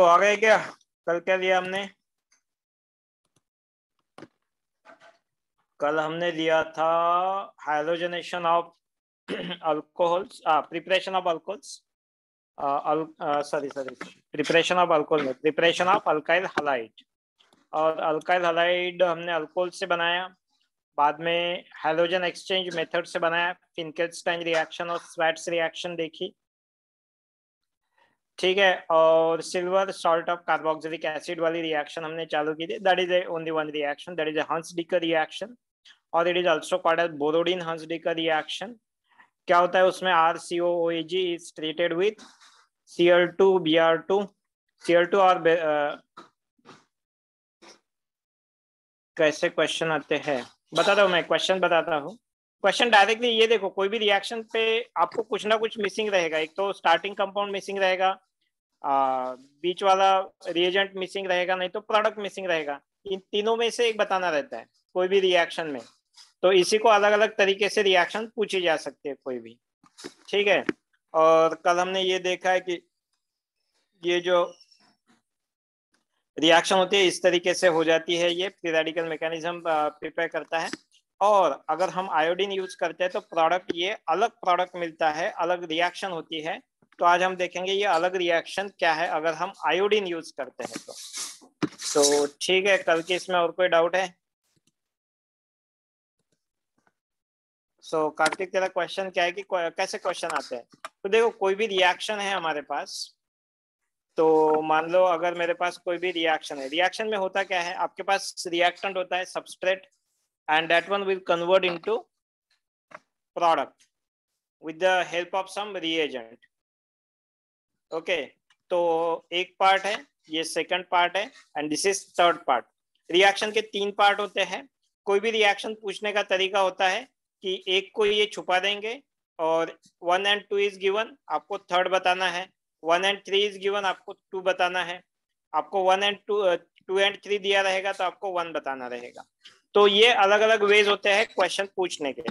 आ गए क्या? कल क्या लिया हमने? कल हमने लिया था hydrogenation of alcohols, preparation of alcohols, sorry preparation of alcohol, preparation of alkyl halide. और अल्काइल हलाइड हमने अल्कोहल से बनाया, बाद में हाइड्रोजन एक्सचेंज मेथड से बनाया, फिनकेल्स्टाइन रिएक्शन और स्वेट्स रिएक्शन देखी, ठीक है। और silver salt of carboxylic acid वाली रिएक्शन हमने चालू की थी। That is only one reaction, that is Hunsdiecker reaction, और it is also called as Borodin Hunsdiecker reaction. क्या होता है उसमें? RCOOAg is treated with Cl2Br2, Cl2 और कैसे क्वेश्चन आते हैं बताता हूँ, मैं क्वेश्चन बताता हूँ। क्वेश्चन डायरेक्टली ये देखो, कोई भी रिएक्शन पे आपको कुछ ना कुछ मिसिंग रहेगा। एक तो स्टार्टिंग कंपाउंड मिसिंग रहेगा, बीच वाला रिएजेंट मिसिंग रहेगा, नहीं तो प्रोडक्ट मिसिंग रहेगा। इन तीनों में से एक बताना रहता है कोई भी रिएक्शन में। तो इसी को अलग अलग तरीके से रिएक्शन पूछी जा सकती है कोई भी, ठीक है। और कल हमने ये देखा है कि ये जो रिएक्शन होती है इस तरीके से हो जाती है, ये फ्री रेडिकल मैकेनिज्म प्रिपेयर करता है। और अगर हम आयोडीन यूज करते हैं तो प्रोडक्ट, ये अलग प्रोडक्ट मिलता है, अलग रिएक्शन होती है। तो आज हम देखेंगे ये अलग रिएक्शन क्या है अगर हम आयोडीन यूज करते हैं तो ठीक है। कल के इसमें और कोई डाउट है? कार्तिक तेरा क्वेश्चन क्या है कि कैसे क्वेश्चन आते हैं? तो देखो, कोई भी रिएक्शन है हमारे पास, तो मान लो अगर मेरे पास कोई भी रिएक्शन है, रिएक्शन में होता क्या है, आपके पास रिएक्टेंट होता है substrate, and that one will convert into product with the help of some reagent. Okay, तो एक पार्ट है, ये सेकंड पार्ट है, and this is third part. Reaction के तीन पार्ट होते हैं। कोई भी रिएक्शन पूछने का तरीका होता है कि एक को ये छुपा देंगे और 1 and 2 इज गिवन, आपको थर्ड बताना है। 1 and 3 इज गिवन, आपको 2 बताना है। आपको 1 and 2 and 3 दिया रहेगा तो आपको 1 बताना रहेगा। तो ये अलग अलग वेज होते हैं क्वेश्चन पूछने के।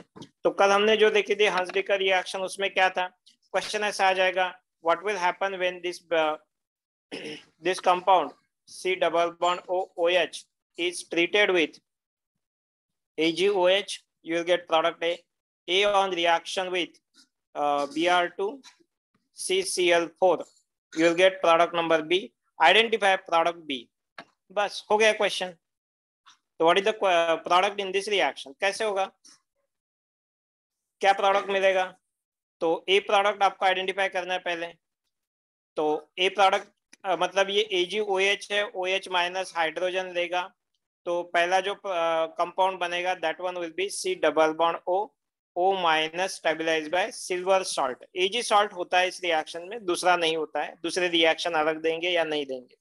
तो कल हमने जो देखी थी हंस-डिकर रिएक्शन, उसमें क्या था? क्वेश्चन ऐसा आ जाएगा, what will happen when this compound C double bond OH is treated with AgOH, you will get product A on reaction with Br2 CCl4, you will get product number B. Identify product B. बस हो गया question. तो what is the product in this reaction? कैसे होगा, क्या product मिलेगा? तो ए product आपको आइडेंटिफाई करना है पहले। तो ए प्रोडक्ट मतलब ये AgOH है, OH माइनस हाइड्रोजन लेगा, तो पहला जो कंपाउंड बनेगा that one will be C double bond O minus stabilise by silver salt. Ag salt होता है इस रिएक्शन में, दूसरा नहीं होता है। दूसरे रिएक्शन अलग देंगे या नहीं देंगे,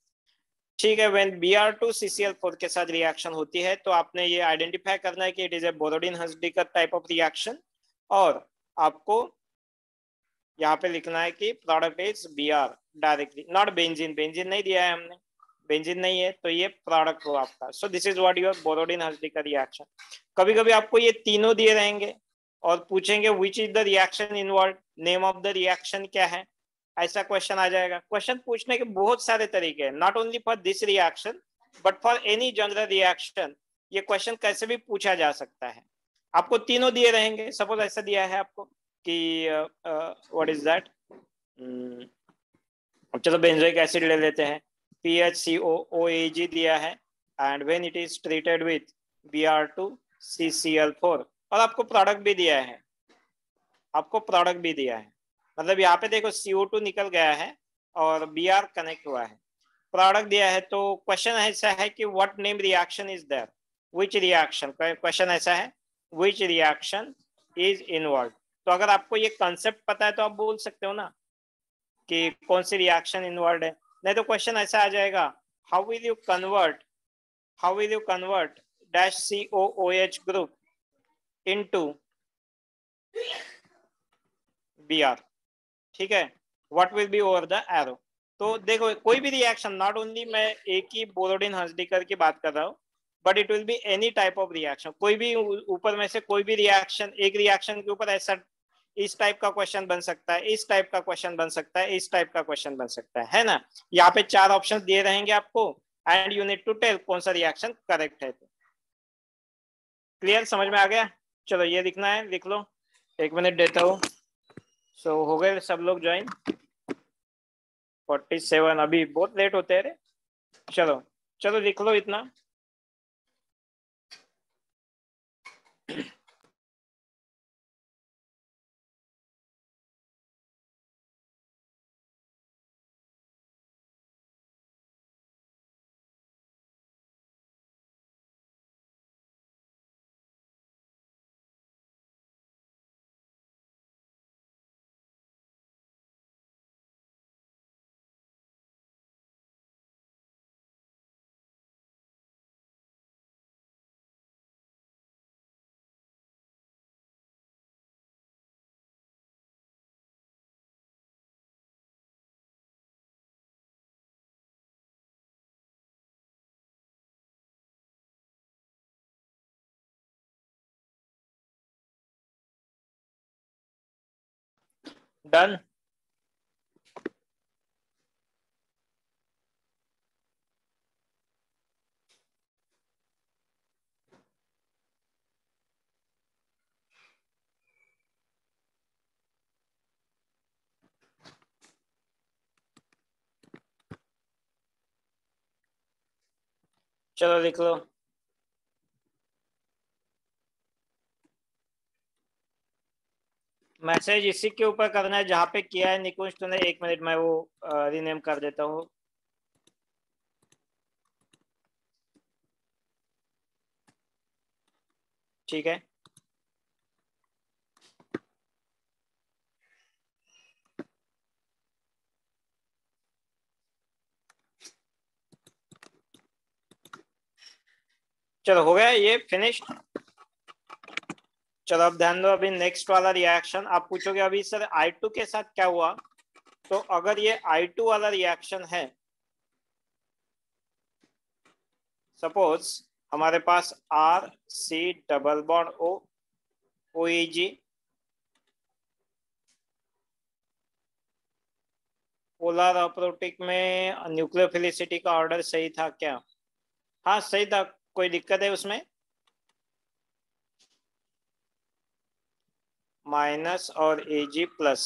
ठीक है। व्हेन Br2 CCl4 के साथ रिएक्शन होती है तो आपने ये आइडेंटिफाई करना है कि it is a Borodin Hunsdiecker type of reaction, और आपको यहाँ पे लिखना है कि product is Br directly, not benzene. Benzene नहीं दिया है हमने, बेंजीन नहीं है, तो ये प्रोडक्ट हो आपका। So this is what your Borodin Hunsdiecker reaction. कभी कभी आपको ये तीनों दिए रहेंगे और पूछेंगे which is the reaction involve, name of the reaction क्या है, ऐसा क्वेश्चन आ जाएगा। क्वेश्चन पूछने के बहुत सारे तरीके हैं, not only for this reaction but for any general reaction ये क्वेश्चन कैसे भी पूछा जा सकता है। आपको तीनों दिए रहेंगे, सपोज ऐसा दिया है आपको कि व्हाट इज दैट, चलो बेंजोइक एसिड ले लेते हैं, PHCOOAg दिया है, and when it is treated with Br2 CCl4, और आपको प्रोडक्ट भी दिया है, आपको प्रोडक्ट भी दिया है। मतलब यहाँ पे देखो CO2 निकल गया है और Br कनेक्ट हुआ है, प्रोडक्ट दिया है। तो क्वेश्चन ऐसा है कि what name reaction is there, which reaction, question ऐसा है व्हिच रिएक्शन इज इन्वॉल्व। तो अगर आपको ये कंसेप्ट पता है तो आप बोल सकते हो ना कि कौन सी रिएक्शन इन्वॉल्व है। नहीं तो क्वेश्चन ऐसा आ जाएगा, how will you convert dash COOH group into Br, ठीक है, what will be over the arrow. तो देखो कोई भी रिएक्शन, नॉट ओनली मैं एक ही बोरोडिन हंस-डिकर की बात कर रहा हूँ, but it will be any type of reaction. कोई भी ऊपर में से कोई भी रिएक्शन, एक रिएक्शन के ऊपर ऐसा इस टाइप का क्वेश्चन बन सकता है, इस टाइप का क्वेश्चन बन सकता है, इस टाइप का क्वेश्चन बन सकता है ना। यहाँ पे 4 ऑप्शन दिए रहेंगे आपको and you need to tell कौन सा रिएक्शन करेक्ट है। क्लियर, समझ में आ गया? चलो ये लिखना है, लिख लो, 1 मिनट देता हूँ। सो हो गए सब लोग ज्वाइन? 47, अभी बहुत लेट होते हैं रे। चलो चलो लिख लो इतना। डन। चलो लिख लो। मैसेज इसी के ऊपर करना है जहां पे किया है निकुंज तूने। 1 मिनट में वो रीनेम कर देता हूँ। ठीक है, चलो हो गया ये फिनिश्ड। चलो अब ध्यान दो, अभी नेक्स्ट वाला रिएक्शन आप पूछोगे अभी सर I2 के साथ क्या हुआ। तो अगर ये I2 वाला रिएक्शन है, सपोज हमारे पास RC double bond O OEG, polar aprotic में न्यूक्लियोफिलिसिटी का ऑर्डर सही था क्या? हाँ सही था, कोई दिक्कत है उसमें? माइनस और Ag plus.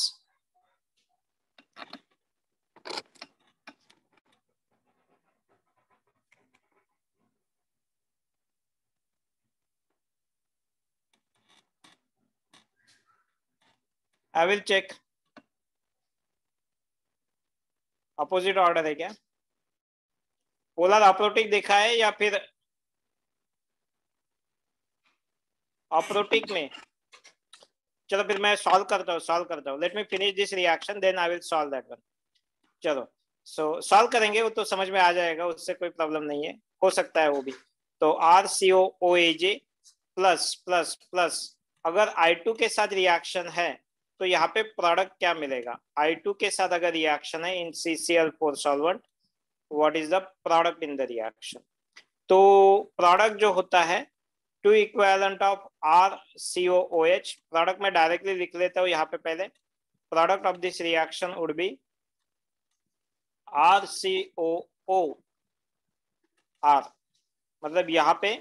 I will check. Opposite order है क्या? पोलर अप्रोटिक देखा है या फिर अप्रोटिक में? चलो फिर मैं सॉल्व करता हूँ। Let me finish this reaction then I will solve that one. चलो सॉल्व करेंगे, वो तो समझ में आ जाएगा, उससे कोई प्रॉब्लम नहीं है, हो सकता है वो भी। तो RCOOAJ प्लस प्लस प्लस, अगर I2 के साथ रिएक्शन है तो यहाँ पे प्रोडक्ट क्या मिलेगा? I2 के साथ अगर रिएक्शन है in CCl4 solvent, what is the product in the reaction? तो प्रोडक्ट जो होता है two equivalent of RCOOH, product में डायरेक्टली लिख लेता हूँ यहाँ पे पहले। Product of this reaction would be RCOOR, मतलब यहाँ पे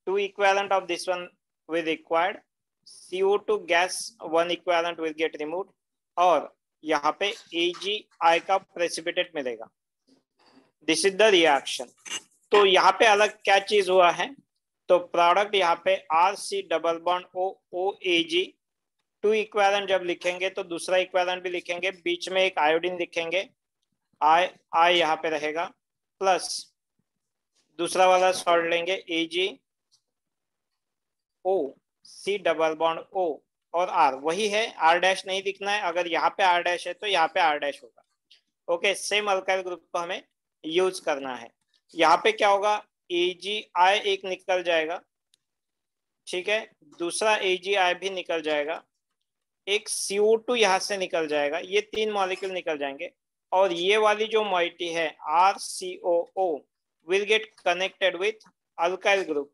two equivalent of this one will required, CO2 gas 1 equivalent will get removed, और यहाँ पे AgI का प्रेसिपिटेट मिलेगा। This is the reaction. तो यहाँ पे अलग क्या चीज हुआ है? तो प्रोडक्ट यहाँ पे RC double bond O OAG, two equivalent जब लिखेंगे तो दूसरा इक्विवेलेंट भी लिखेंगे, बीच में एक आयोडीन लिखेंगे, I यहाँ पे रहेगा, प्लस दूसरा वाला सॉल्ट लेंगे AgO C double bond O और R, वही है, R डैश नहीं दिखना है, अगर यहाँ पे R डैश है तो यहाँ पे R डैश होगा। ओके, सेम अल्काइल ग्रुप को हमें यूज करना है। यहाँ पे क्या होगा? AgI एक निकल जाएगा, ठीक है, दूसरा AgI भी निकल जाएगा, एक CO2 यहाँ से निकल जाएगा, ये 3 मॉलिक्यूल निकल जाएंगे, और ये वाली जो मॉइटी है RCOO will get connected with alkyl group.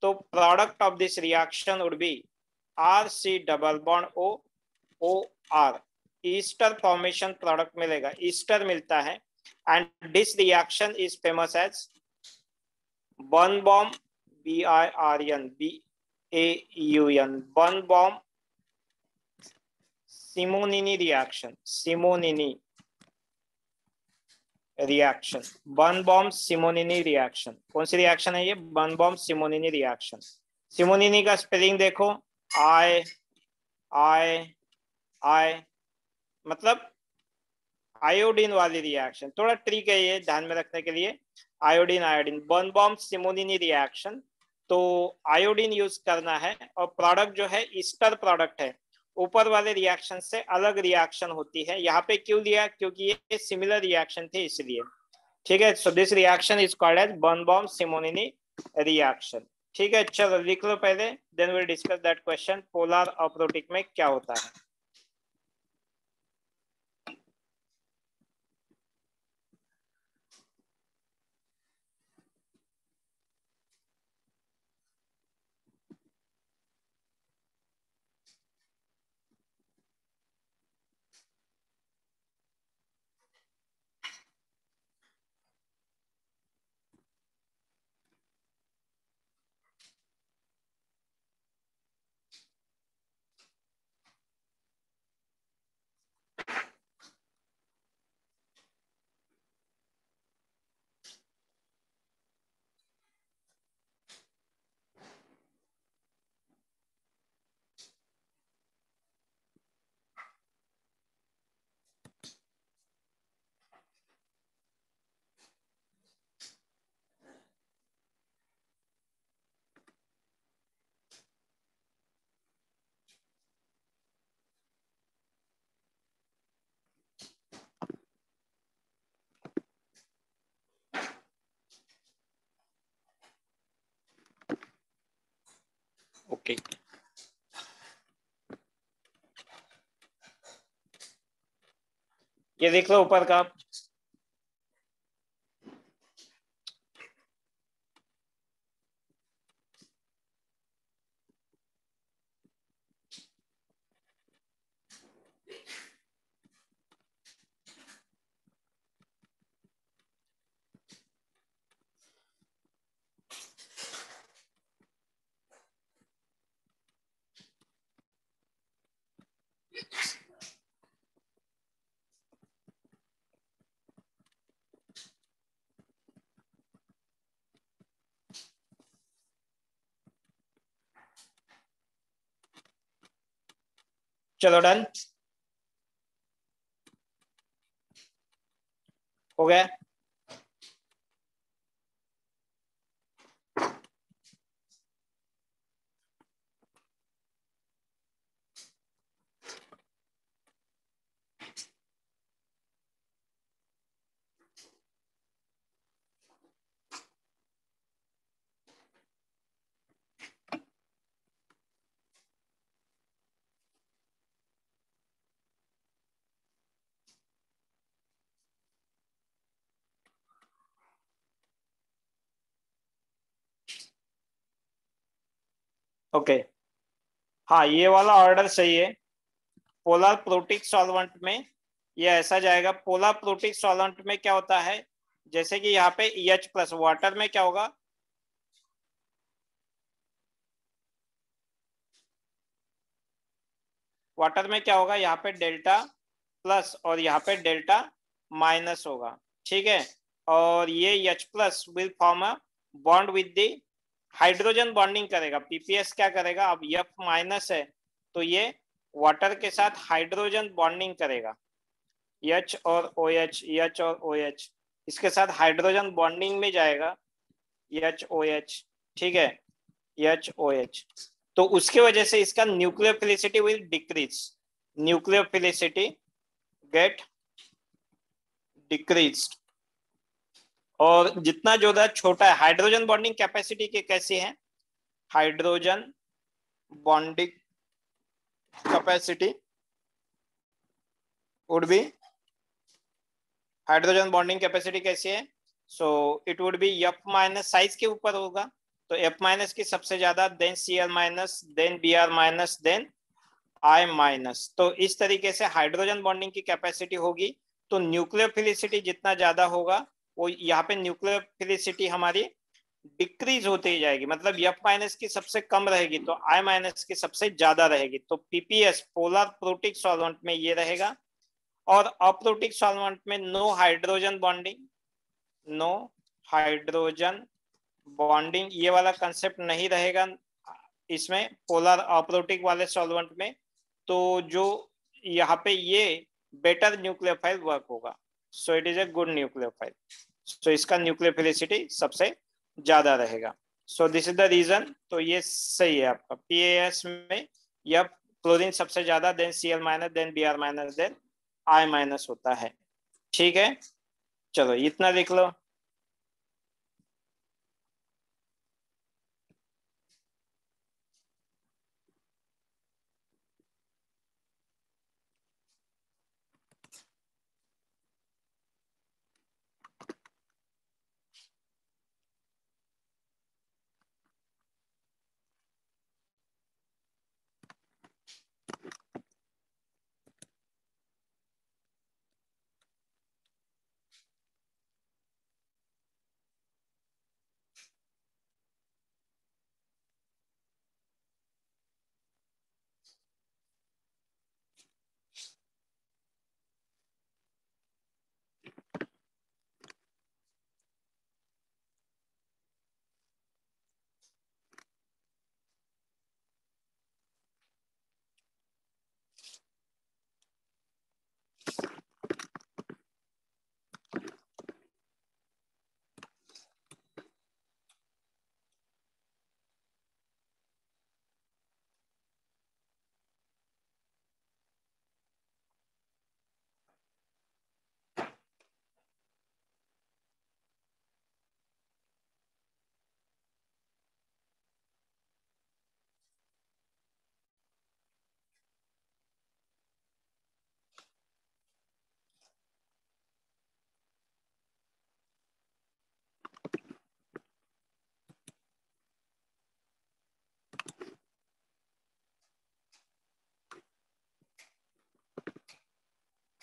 तो product of this reaction would be RC double bond O O R, ester formation product मिलेगा, ईस्टर मिलता है। And this reaction is famous as Birnbaum, BIRN, BAUN, Birnbaum Simonini reaction, Simonini reaction, Birnbaum Simonini reaction। कौन सी reaction है ये? Birnbaum Simonini reaction। Simonini का spelling देखो, आई आई आई, मतलब आयोडीन वाली रिएक्शन। थोड़ा ट्रिक है ये ध्यान में रखने के लिए, आयोडीन आयोडीन, बर्नबाउम सिमोनिनी रिएक्शन। तो आयोडीन यूज करना है और प्रोडक्ट जो है ईस्टर प्रोडक्ट है, ऊपर वाले रिएक्शन से अलग रिएक्शन होती है। यहाँ पे क्यों लिया? क्योंकि ये सिमिलर रिएक्शन थे इसलिए, ठीक है। So this reaction is called as Birnbaum Simonini reaction, ठीक है। चलो लिख लो पहले, then will discuss that question, polar aprotic में क्या होता है। ओके ये देख लो ऊपर का, चलो डन हो गया। ओके हाँ ये वाला ऑर्डर सही है। पोलर प्रोटिक सॉल्वेंट में ये ऐसा जाएगा, पोलर प्रोटिक सॉल्वेंट में क्या होता है, जैसे कि यहाँ पे EH प्लस, वाटर में क्या होगा, वाटर में क्या होगा, यहाँ पे डेल्टा प्लस और यहाँ पे डेल्टा माइनस होगा, ठीक है। और ये H plus will form a bond with the hydrogen, bonding करेगा। PPS क्या करेगा, अब F माइनस है तो ये वाटर के साथ हाइड्रोजन बॉन्डिंग करेगा, H और OH, H और OH, इसके साथ हाइड्रोजन बॉन्डिंग में जाएगा HOH, ठीक है, HOH। तो उसके वजह से इसका nucleophilicity will decrease, nucleophilicity get decreased. और जितना ज्यादा छोटा है, हाइड्रोजन बॉन्डिंग कैपेसिटी के कैसी है, hydrogen bonding capacity would be, hydrogen bonding capacity कैसी है, so it would be F minus, size के ऊपर होगा तो F माइनस की सबसे ज्यादा, then Cl minus, then Br minus, then I minus. तो इस तरीके से हाइड्रोजन बॉन्डिंग की कैपेसिटी होगी। तो न्यूक्लियोफिलिसिटी जितना ज्यादा होगा वो यहाँ पे न्यूक्लियोफिलिसिटी हमारी डिक्रीज होती ही जाएगी, मतलब F माइनस की सबसे कम रहेगी तो I माइनस की सबसे ज्यादा रहेगी। तो पीपीएस पोलर प्रोटिक सॉल्वेंट में ये रहेगा, और अप्रोटिक सॉल्वेंट में no hydrogen bonding, no hydrogen bonding ये वाला कंसेप्ट नहीं रहेगा इसमें, पोलर अप्रोटिक वाले सॉल्वेंट में। तो जो यहाँ पे ये बेटर न्यूक्लियोफाइल वर्क होगा, so it is a good nucleophile. So इसका न्यूक्लियोफिलिसिटी सबसे ज्यादा रहेगा। So this is the reason. तो ये सही है आपका पीएएस में, यह क्लोरीन सबसे ज्यादा, then Cl minus, then Br minus, then I minus होता है। ठीक है, चलो इतना लिख लो।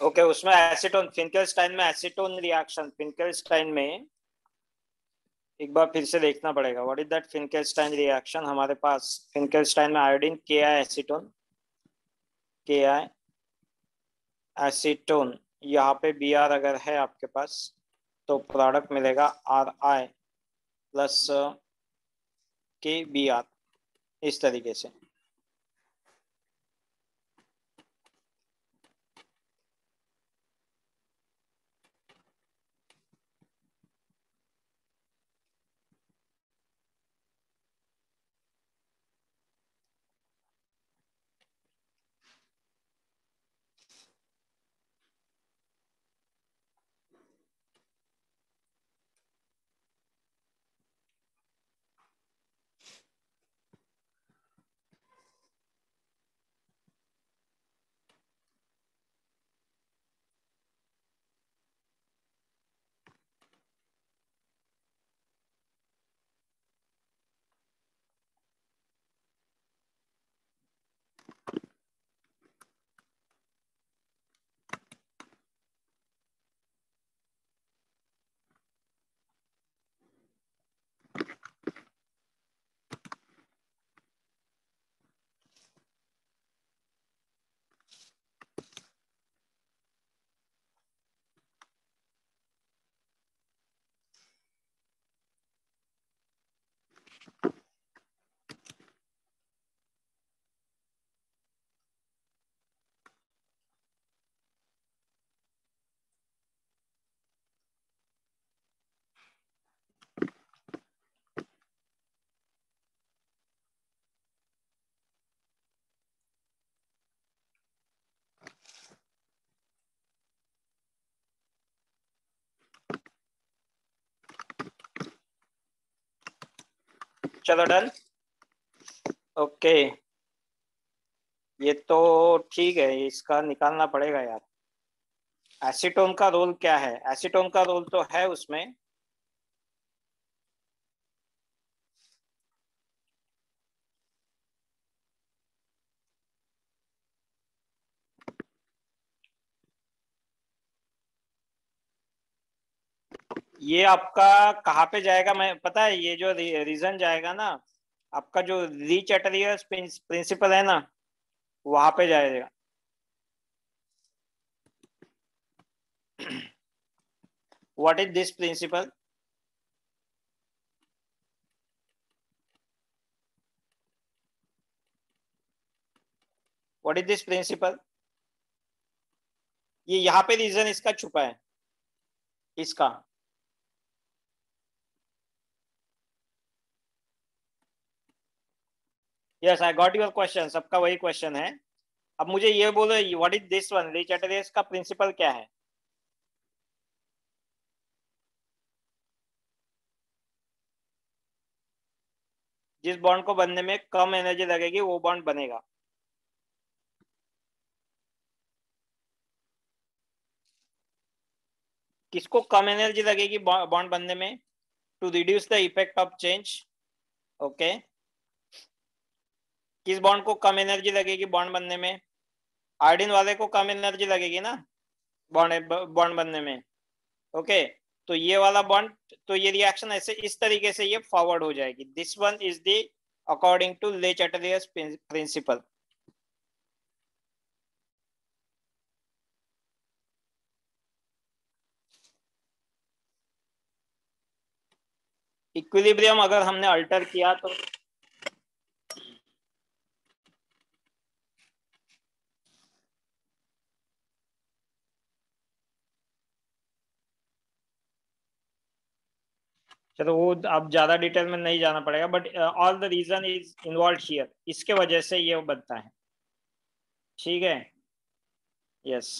ओके उसमें एसीटोन, फिंकेलस्टाइन में एसीटोन रिएक्शन, फिंकेलस्टाइन में एक बार फिर से देखना पड़ेगा व्हाट इज दैट फिंकेलस्टाइन रिएक्शन। हमारे पास फिंकेलस्टाइन में iodine KI acetone, KI acetone, यहाँ पे Br अगर है आपके पास तो प्रोडक्ट मिलेगा Ri प्लस KBr, इस तरीके से। चलो डन। ओके ये तो ठीक है, इसका निकालना पड़ेगा यार। एसीटोन का रोल क्या है? एसीटोन का रोल तो है उसमें, ये आपका कहाँ पे जाएगा, मैं पता है, ये जो रीजन जाएगा ना, आपका जो रीचैटलियर्स प्रिंसिपल है ना, वहां पे जाएगा। What is this principle? What is this principle? ये यहाँ पे रीजन इसका छुपा है, इसका। Yes, I got your question, सबका वही क्वेश्चन है। अब मुझे ये बोलो, व्हाट इज दिस वन, रीचैटलियर्स का प्रिंसिपल क्या है? जिस बॉन्ड को बनने में कम एनर्जी लगेगी वो बॉन्ड बनेगा। किसको कम एनर्जी लगेगी बॉन्ड बनने में? To reduce the effect of change. Okay. किस बॉन्ड को कम एनर्जी लगेगी बॉन्ड बनने में? आयोडीन वाले को कम एनर्जी लगेगी ना बॉन्ड बॉन्ड बनने में। ओके। तो ये वाला बॉन्ड, तो ये रिएक्शन ऐसे इस तरीके से ये फॉरवर्ड हो जाएगी। This one is the according to Le Chatelier's principal. Equilibrium अगर हमने अल्टर किया तो चलो वो अब ज्यादा डिटेल में नहीं जाना पड़ेगा, but all the reason is involve here, इसके वजह से ये बनता है। ठीक है। यस।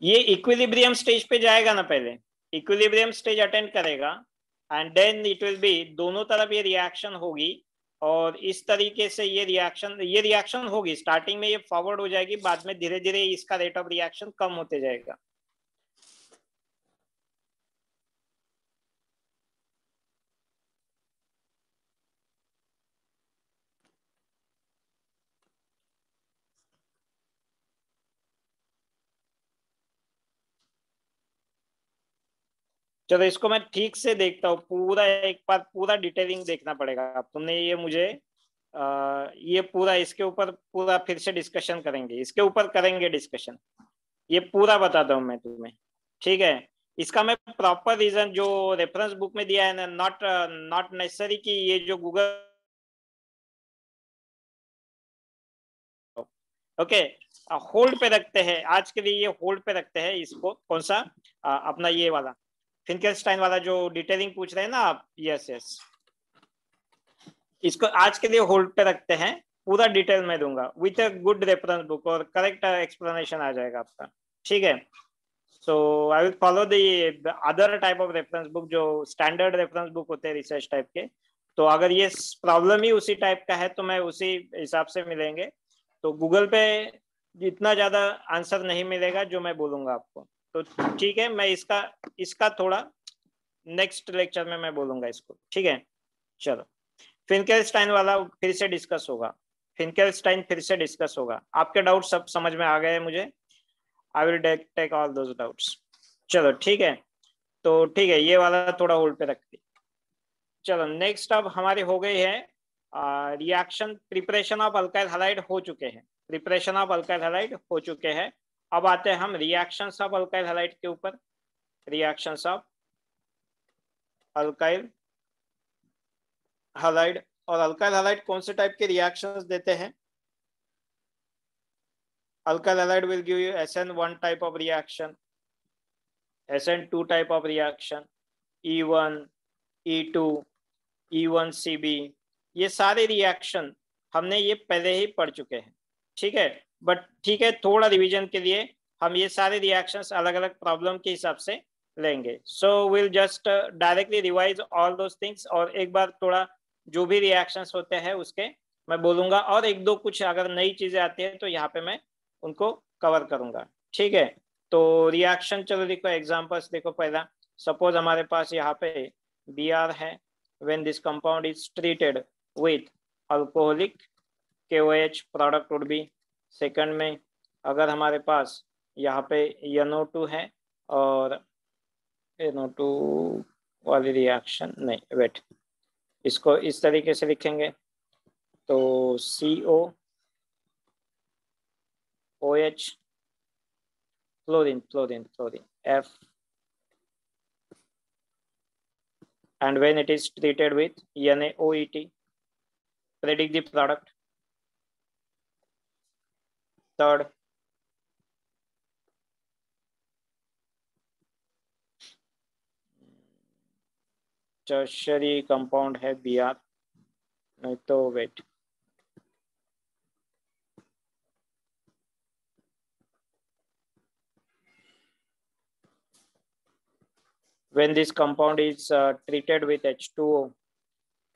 ये इक्विलिब्रियम स्टेज पे जाएगा ना पहले, इक्विलिब्रियम स्टेज अटेंड करेगा, and then it will be, दोनों तरफ ये रिएक्शन होगी। और इस तरीके से ये रिएक्शन होगी, स्टार्टिंग में ये फॉरवर्ड हो जाएगी, बाद में धीरे धीरे इसका रेट ऑफ रिएक्शन कम होते जाएगा। चलो इसको मैं ठीक से देखता हूँ पूरा, एक बार पूरा डिटेलिंग देखना पड़ेगा। अब तुमने ये मुझे ये पूरा, इसके ऊपर पूरा फिर से डिस्कशन करेंगे, इसके ऊपर करेंगे डिस्कशन। ये पूरा बताता हूँ मैं तुम्हें। ठीक है। इसका मैं प्रॉपर रीजन जो रेफरेंस बुक में दिया है ना, नॉट नॉट नेसेसरी कि ये जो गूगल। ओके। होल्ड पे रखते हैं आज के लिए, ये होल्ड पे रखते हैं इसको। कौन सा? अपना ये वाला फिंकेलस्टाइन वाला जो डिटेलिंग पूछ रहे हैं ना आप। Yes yes. इसको आज के लिए होल्ड पे रखते हैं, पूरा डिटेल में दूंगा with a good reference book, और करेक्ट एक्सप्लेनेशन आ जाएगा आपका। ठीक है। So I will follow the other type of reference book, जो स्टैंडर्ड रेफरेंस बुक होते हैं रिसर्च टाइप के। तो अगर ये प्रॉब्लम ही उसी टाइप का है तो मैं उसी हिसाब से मिलेंगे। तो गूगल पे इतना ज्यादा आंसर नहीं मिलेगा जो मैं बोलूंगा आपको। तो ठीक है, मैं इसका इसका थोड़ा नेक्स्ट लेक्चर में मैं बोलूंगा इसको। ठीक है। चलो, फिनकेलस्टाइन वाला फिर से डिस्कस होगा। फिनकेलस्टाइन फिर से डिस्कस होगा। आपके डाउट सब समझ में आ गए मुझे। I will take all those doubts. चलो ठीक है। तो ठीक है, ये वाला थोड़ा होल्ड पे रखते। चलो नेक्स्ट अब हमारे हो गए हैं reaction, preparation of alkyl halide हो चुके हैं। प्रिपरेशन ऑफ अल्काइल हैलाइड हो चुके हैं। अब आते हैं हम रिएक्शंस ऑफ अल्काइल हैलाइड के ऊपर। Reactions of alkyl halide. और अल्काइल हैलाइड कौन से टाइप के रिएक्शंस देते हैं? Alkyl halide will give you SN1 type of reaction, SN2 type of reaction, E1, E2, E1CB। ये सारे रिएक्शन हमने ये पहले ही पढ़ चुके हैं। ठीक है। बट ठीक है, थोड़ा रिवीजन के लिए हम ये सारे रिएक्शंस अलग अलग प्रॉब्लम के हिसाब से लेंगे। So will just directly revise all those things, और एक बार थोड़ा जो भी रिएक्शंस होते हैं उसके मैं बोलूंगा, और एक दो कुछ अगर नई चीजें आती है तो यहाँ पे मैं उनको कवर करूंगा। ठीक है। तो रिएक्शन, चलो देखो एग्जांपल्स देखो। पहला, सपोज हमारे पास यहाँ पे Br है, when this compound is treated with alcoholic KOH product would be। Second में अगर हमारे पास यहाँ पे NO2 है और NO2 वाली रिएक्शन नहीं, वेट, इसको इस तरीके से लिखेंगे तो CO OH chlorine F, and when it is treated with NaOET, predict the product. Third, tertiary compound है Br, नहीं तो wait, when this compound is treated with H2O,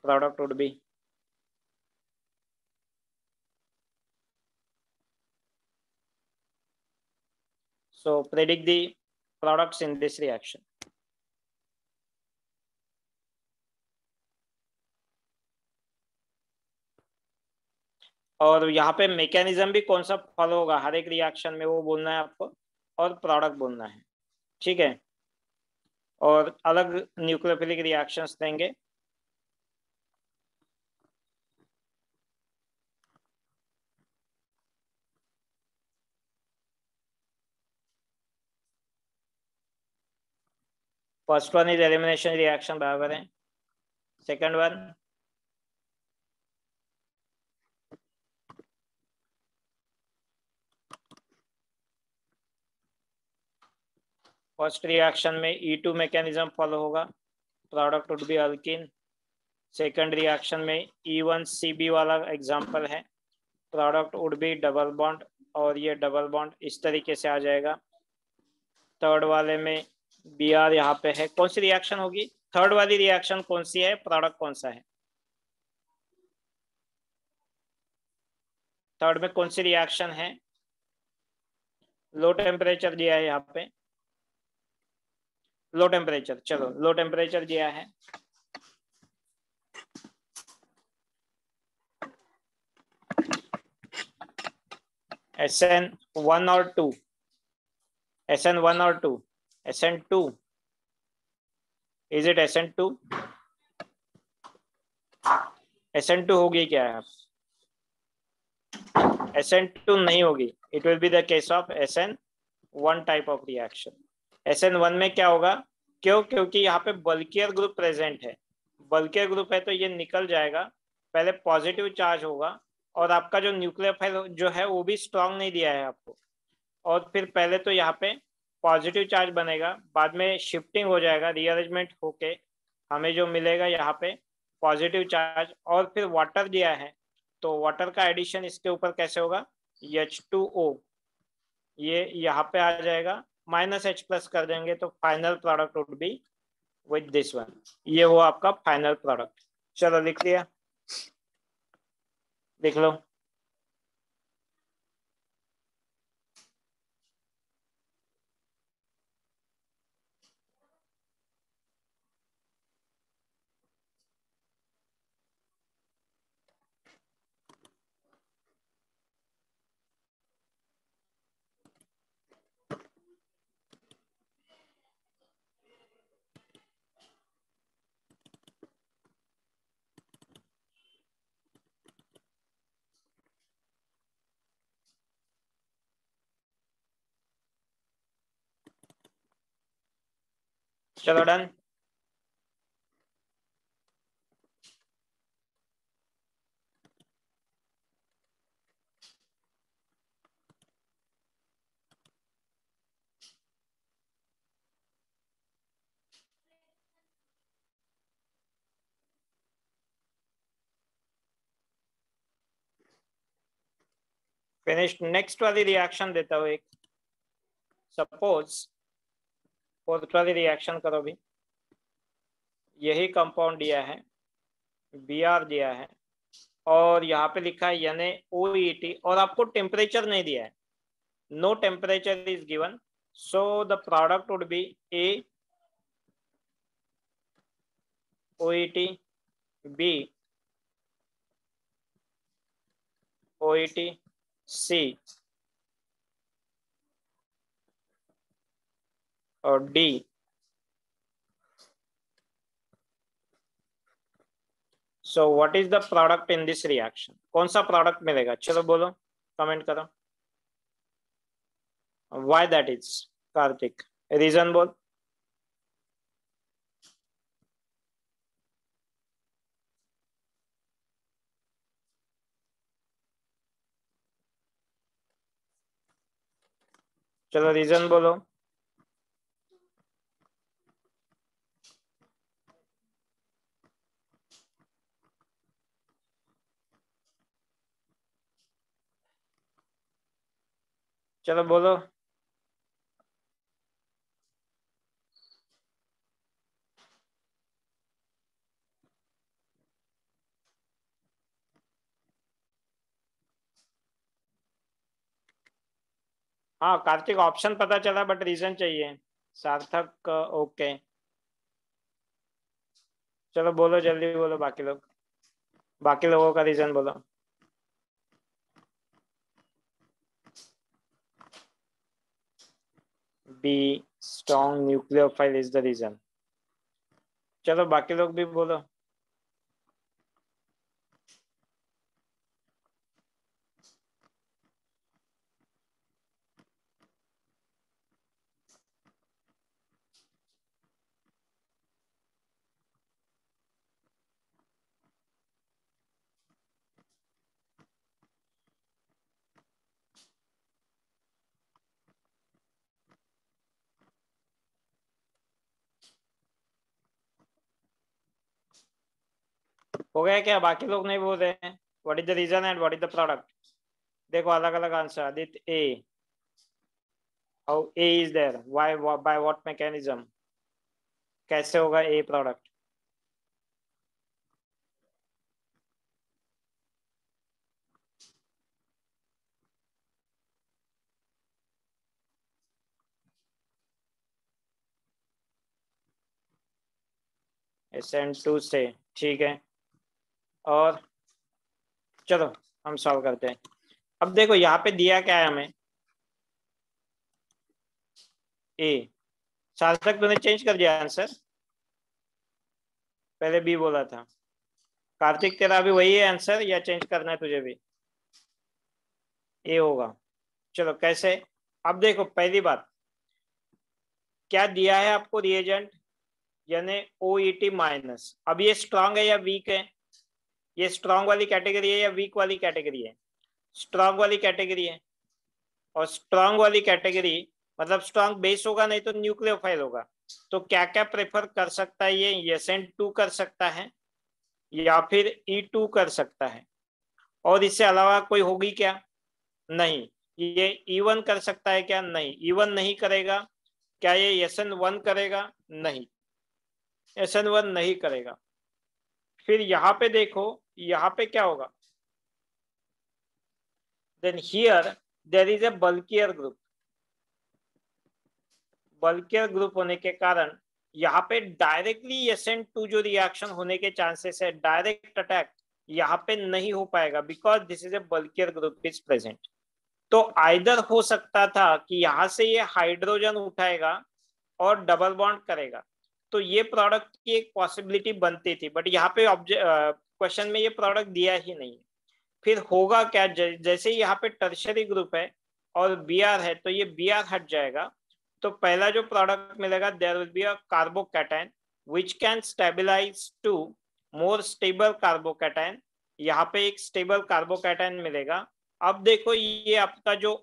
product would be so predict the products in this reaction. और यहाँ पे mechanism भी कौन सा follow होगा हर एक रिएक्शन में वो बोलना है आपको, और प्रोडक्ट बोलना है, ठीक है। और अलग न्यूक्लियोफिलिक रिएक्शंस देंगे। First one is elimination reaction, बराबर है। सेकंड वन फर्स्ट रिएक्शन में E2 मैकेनिज्म फॉलो होगा, product would B alkene. Second reaction में E1CB वाला एग्जांपल है, product would B double bond, और ये डबल बॉन्ड इस तरीके से आ जाएगा। थर्ड वाले में Br यहाँ पे है, कौन सी रिएक्शन होगी, थर्ड वाली रिएक्शन कौन सी है, प्रोडक्ट कौन सा है, थर्ड में कौन सी रिएक्शन है, लो टेम्परेचर दिया है यहाँ पे, लो टेम्परेचर, चलो लो टेम्परेचर दिया है। SN1 और 2, SN1 और 2, SN2, is it SN2, SN2 होगी क्या है, SN2 नहीं होगी, it will be the case of SN1 type of reaction. SN1 में क्या होगा, क्यों, क्योंकि यहाँ पे बल्कियर ग्रुप प्रेजेंट है, बल्कियर ग्रुप है तो ये निकल जाएगा, पहले पॉजिटिव चार्ज होगा, और आपका जो न्यूक्लियोफाइल जो है वो भी स्ट्रॉन्ग नहीं दिया है आपको, और फिर पहले तो यहाँ पे पॉजिटिव चार्ज बनेगा, बाद में शिफ्टिंग हो जाएगा, रीअरेंजमेंट होके हमें जो मिलेगा यहाँ पे पॉजिटिव चार्ज, और फिर वाटर दिया है तो वाटर का एडिशन इसके ऊपर कैसे होगा, H2O, ये यहाँ पे आ जाएगा, -H+ कर देंगे तो final product would be with this one, ये हो आपका फाइनल प्रोडक्ट। चलो लिख लिया, लिख लो। चलो डन। फिनिश। नेक्स्ट वाली रिएक्शन देता हूँ एक, सपोज फोर्थ वाली रिएक्शन करो भी, यही कंपाउंड दिया है, Br दिया है, और यहाँ पे लिखा है NaOET, और आपको टेम्परेचर नहीं दिया है, no temperature is given, so the product would be AOET, B OET, C और D. So what is the product in this reaction? कौन सा प्रोडक्ट मिलेगा? चलो बोलो, कमेंट करो। Why that is? Kartik, reason बोल। चलो रीजन बोलो। चलो बोलो। हाँ कार्तिक, ऑप्शन पता चला बट रीजन चाहिए। सार्थक ओके। चलो बोलो, जल्दी बोलो, बाकी लोग, बाकी लोगों का रीजन बोलो। B, strong nucleophile is the reason. चलो बाकी लोग भी बोलो। हो गया क्या? बाकी लोग नहीं बोल रहे हैं? What is the reason and what is the product? देखो अलग अलग answer. Aditya A, how A is there, why, by what mechanism? कैसे होगा ए प्रोडक्ट? SN2 से, ठीक है। और चलो हम सॉल्व करते हैं। अब देखो यहाँ पे दिया क्या है हमें, ए। सार्थक तूने चेंज कर दिया आंसर, पहले बी बोला था। कार्तिक तेरा अभी वही है आंसर या चेंज करना है तुझे भी? ए होगा। चलो कैसे? अब देखो पहली बात, क्या दिया है आपको रिएजेंट, यानी OET माइनस। अब ये स्ट्रांग है या वीक है? ये स्ट्रांग वाली कैटेगरी है या वीक वाली कैटेगरी है? स्ट्रांग वाली कैटेगरी है। और स्ट्रांग वाली कैटेगरी मतलब स्ट्रांग बेस होगा, नहीं तो न्यूक्लियोफाइल होगा। तो क्या क्या प्रेफर कर सकता है ये? SN2 कर सकता है या फिर E2 कर सकता है। और इससे अलावा कोई होगी क्या? नहीं। ये E1 कर सकता है क्या? नहीं, E1 नहीं करेगा। क्या ये SN1 करेगा? नहीं, SN1 नहीं करेगा। फिर यहाँ पे देखो, यहाँ पे क्या होगा? Then here there is a bulkier group. Bulkier group होने के कारण यहाँ पे डायरेक्टली SN2 जो रिएक्शन होने के चांसेस है, डायरेक्ट अटैक यहाँ पे नहीं हो पाएगा, because this is a bulkier group is present. तो आइदर हो सकता था कि यहाँ से ये हाइड्रोजन उठाएगा और डबल बॉन्ड करेगा, तो ये प्रोडक्ट की एक पॉसिबिलिटी बनती थी, बट यहाँ पे क्वेश्चन में ये प्रोडक्ट दिया ही नहीं। फिर होगा क्या, जैसे ही यहाँ पे टर्शरी ग्रुप है और Br है, तो ये Br हट जाएगा। तो पहला जो प्रोडक्ट मिलेगा, there will be a carbocation which can stabilise to more stable carbocation. यहाँ पे एक स्टेबल कार्बोकैटायन मिलेगा। अब देखो ये आपका जो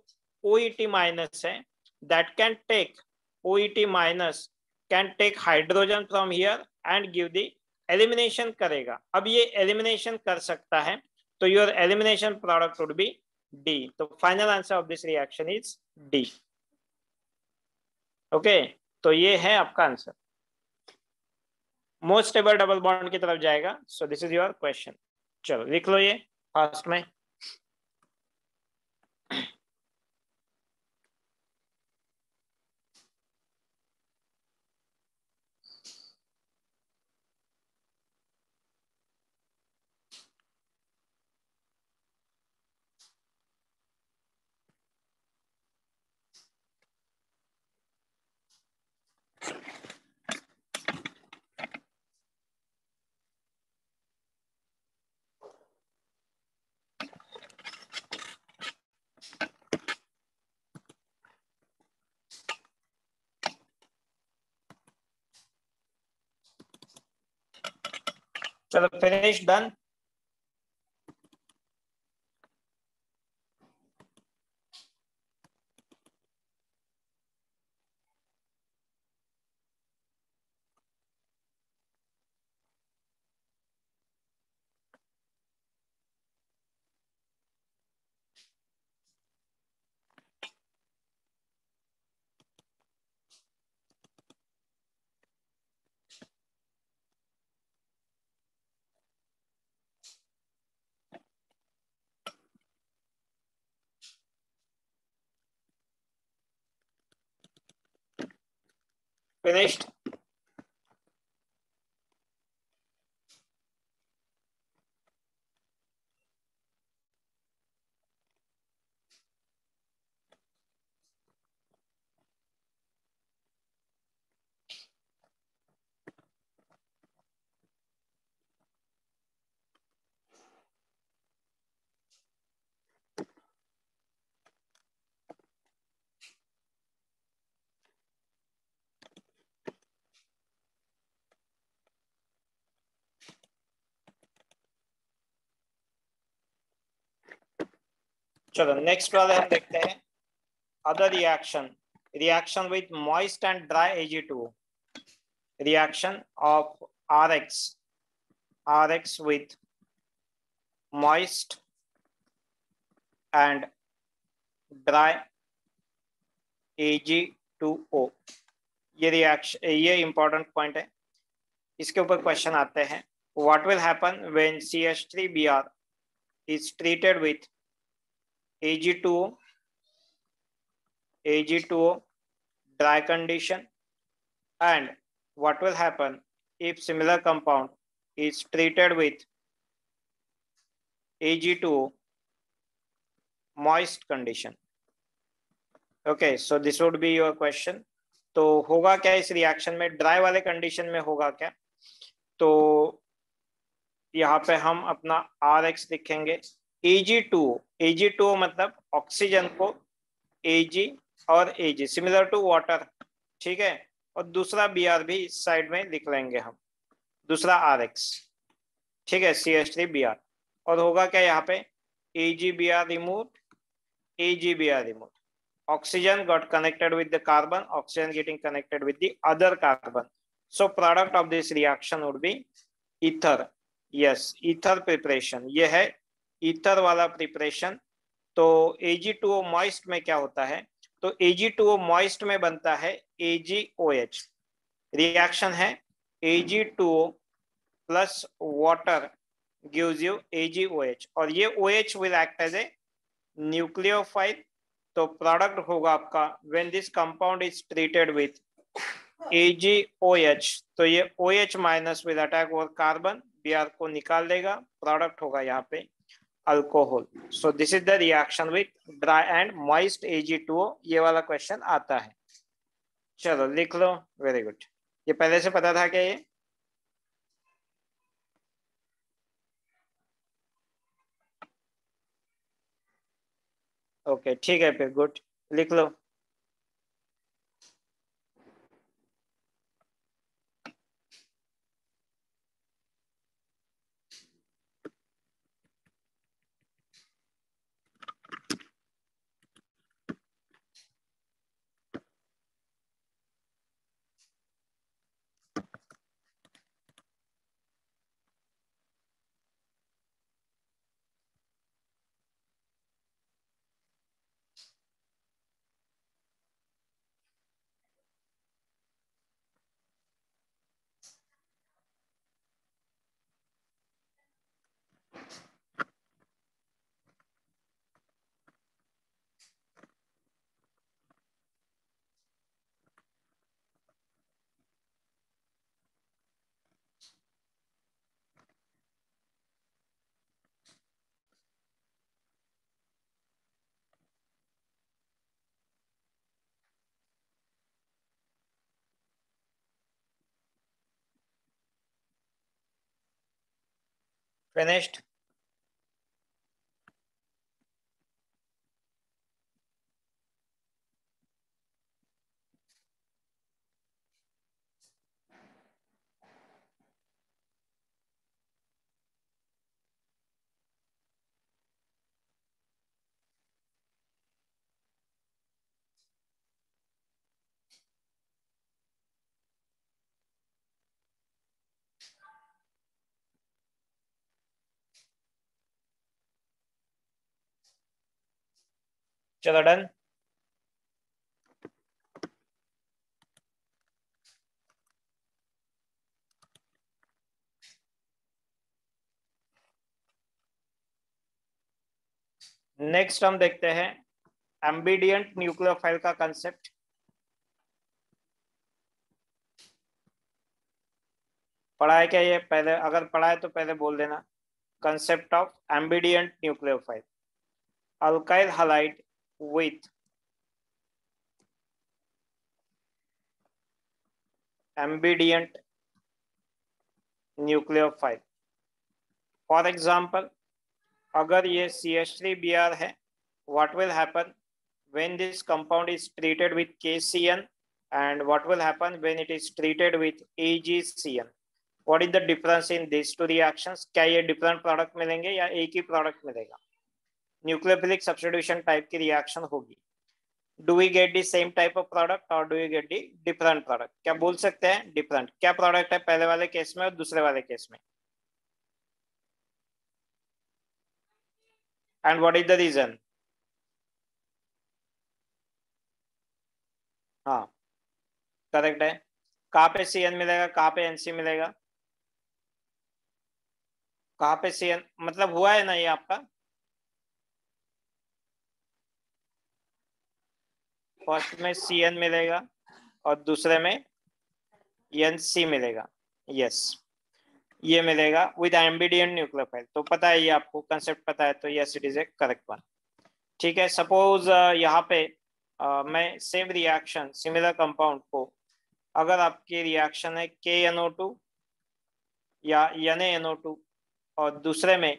OET माइनस है, that can take, OET minus can take hydrogen from here and give the elimination करेगा। अब ये एलिमिनेशन कर सकता है, तो your elimination product would be D. तो final answer of this reaction is D. Okay, तो ये है आपका answer. Most stable double bond की तरफ जाएगा। सो दिस इज योर क्वेश्चन। चलो लिख लो ये फास्ट में। चलो फिनिश, डन। फिनिश्ड। चलो नेक्स्ट वाले हम देखते हैं। Other reaction, reaction with moist and dry Ag2O, reaction of Rx with moist and dry Ag2O। ये रिएक्शन, ये इंपॉर्टेंट पॉइंट है, इसके ऊपर क्वेश्चन आते हैं। What will happen when CH3Br is treated with Ag2O dry condition, and what will happen if similar compound is treated with Ag2O moist condition? Okay, so this would be your question। तो होगा क्या इस reaction में, dry वाले condition में होगा क्या? तो यहाँ पे हम अपना Rx लिखेंगे, Ag2O मतलब ऑक्सीजन को Ag और Ag सिमिलर टू वाटर, ठीक है, और दूसरा Br भी इस साइड में लिख लेंगे हम, दूसरा Rx, ठीक है, CH3Br। और होगा क्या यहाँ पे, AgBr removed, AgBr removed, oxygen got connected with the carbon, oxygen getting connected with the other carbon, so product of this reaction would be ether। yes, ether preparation, ये है ether वाला प्रिपरेशन। तो Ag2O moist में क्या होता है, तो Ag2O moist में बनता है AgOH, रिएक्शन है Ag2O plus water gives you AgOH, और ये OH will act as a nucleophile. तो प्रोडक्ट होगा आपका when this compound is treated with AgOH, तो ये OH minus will attack over carbon, Br को निकाल देगा, प्रोडक्ट होगा यहाँ पे alcohol. So this is the reaction with dry and moist Ag2O, ये वाला क्वेश्चन आता है। चलो लिख लो, वेरी गुड। ये पहले से पता था क्या ये? ओके ठीक है, फिर गुड, लिख लो। फिनिश्ड। चलो डन। नेक्स्ट हम देखते हैं एम्बिडियंट न्यूक्लियोफाइल का कंसेप्ट। पढ़ा है क्या ये पहले? अगर पढ़ा है तो पहले बोल देना। Concept of ambident nucleophile, alkyl halide with ambident nucleophile. For example, अगर ये CH3Br है, what will happen when this compound is treated with KCN and what will happen when it is treated with AgCN? What is the difference in these two reactions? क्या ये different product मिलेंगे या एक ही product मिलेगा? Nucleophilic substitution type की reaction होगी। Do we get the same type of product और do we get the different product? क्या बोल सकते हैं डिफरेंट? क्या प्रोडक्ट है पहले वाले केस में और दूसरे वाले केस में? And what is the reason? हाँ करेक्ट है। कहाँ पे CN मिलेगा, कहाँ पे NC मिलेगा? कहाँ पे CN मतलब हुआ है ना ये आपका? फर्स्ट में CN मिलेगा और दूसरे में NC मिलेगा। यस, ये मिलेगा विद एम्बिडियंट न्यूक्लियोफाइल। तो पता है ये आपको कंसेप्ट पता है, तो yes it is A correct one. ठीक है, सपोज यहाँ पे मैं सेम रिएक्शन सिमिलर कंपाउंड को, अगर आपकी रिएक्शन है KNO2 या NaNO2 और दूसरे में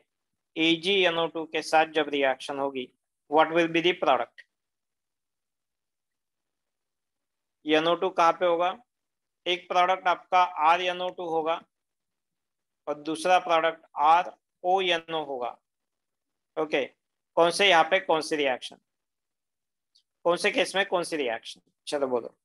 AgNO2 के साथ जब रिएक्शन होगी, what will be the product? NO2 कहाँ पे होगा? एक प्रोडक्ट आपका RNO2 होगा और दूसरा प्रोडक्ट RONO होगा। ओके, कौन से यहाँ पे कौन सी रिएक्शन, कौन से केस में कौन सी रिएक्शन? चलो बोलो।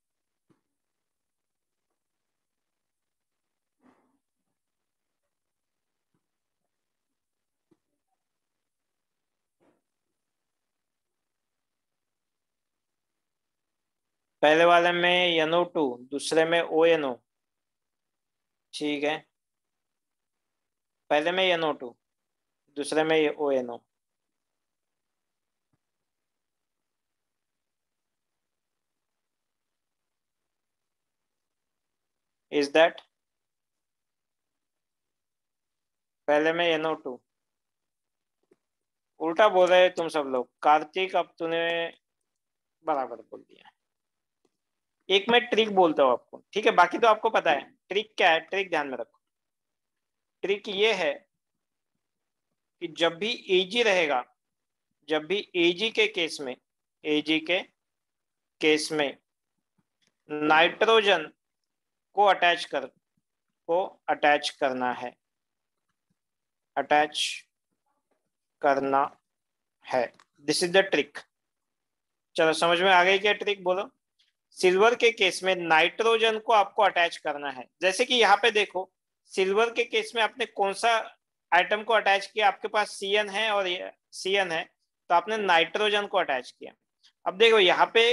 पहले वाले में NO2, दूसरे में ONO। ठीक है, पहले में NO2, दूसरे में ONO। Is that? पहले में NO2। उल्टा बोल रहे तुम सब लोग। कार्तिक, अब तूने बराबर बोल दिया। एक मैं ट्रिक बोलता हूँ आपको, ठीक है? बाकी तो आपको पता है ट्रिक क्या है। ट्रिक ध्यान में रखो। ट्रिक ये है कि जब भी Ag रहेगा, जब भी Ag के केस में, Ag के केस में नाइट्रोजन को अटैच करना है, अटैच करना है। This is the trick. चलो समझ में आ गई क्या ट्रिक? बोलो। सिल्वर के केस में नाइट्रोजन को आपको अटैच करना है। जैसे कि यहाँ पे देखो, सिल्वर के केस में आपने कौन सा आइटम को अटैच किया? आपके पास CN है और CN है, तो आपने नाइट्रोजन को अटैच किया। अब देखो यहाँ पे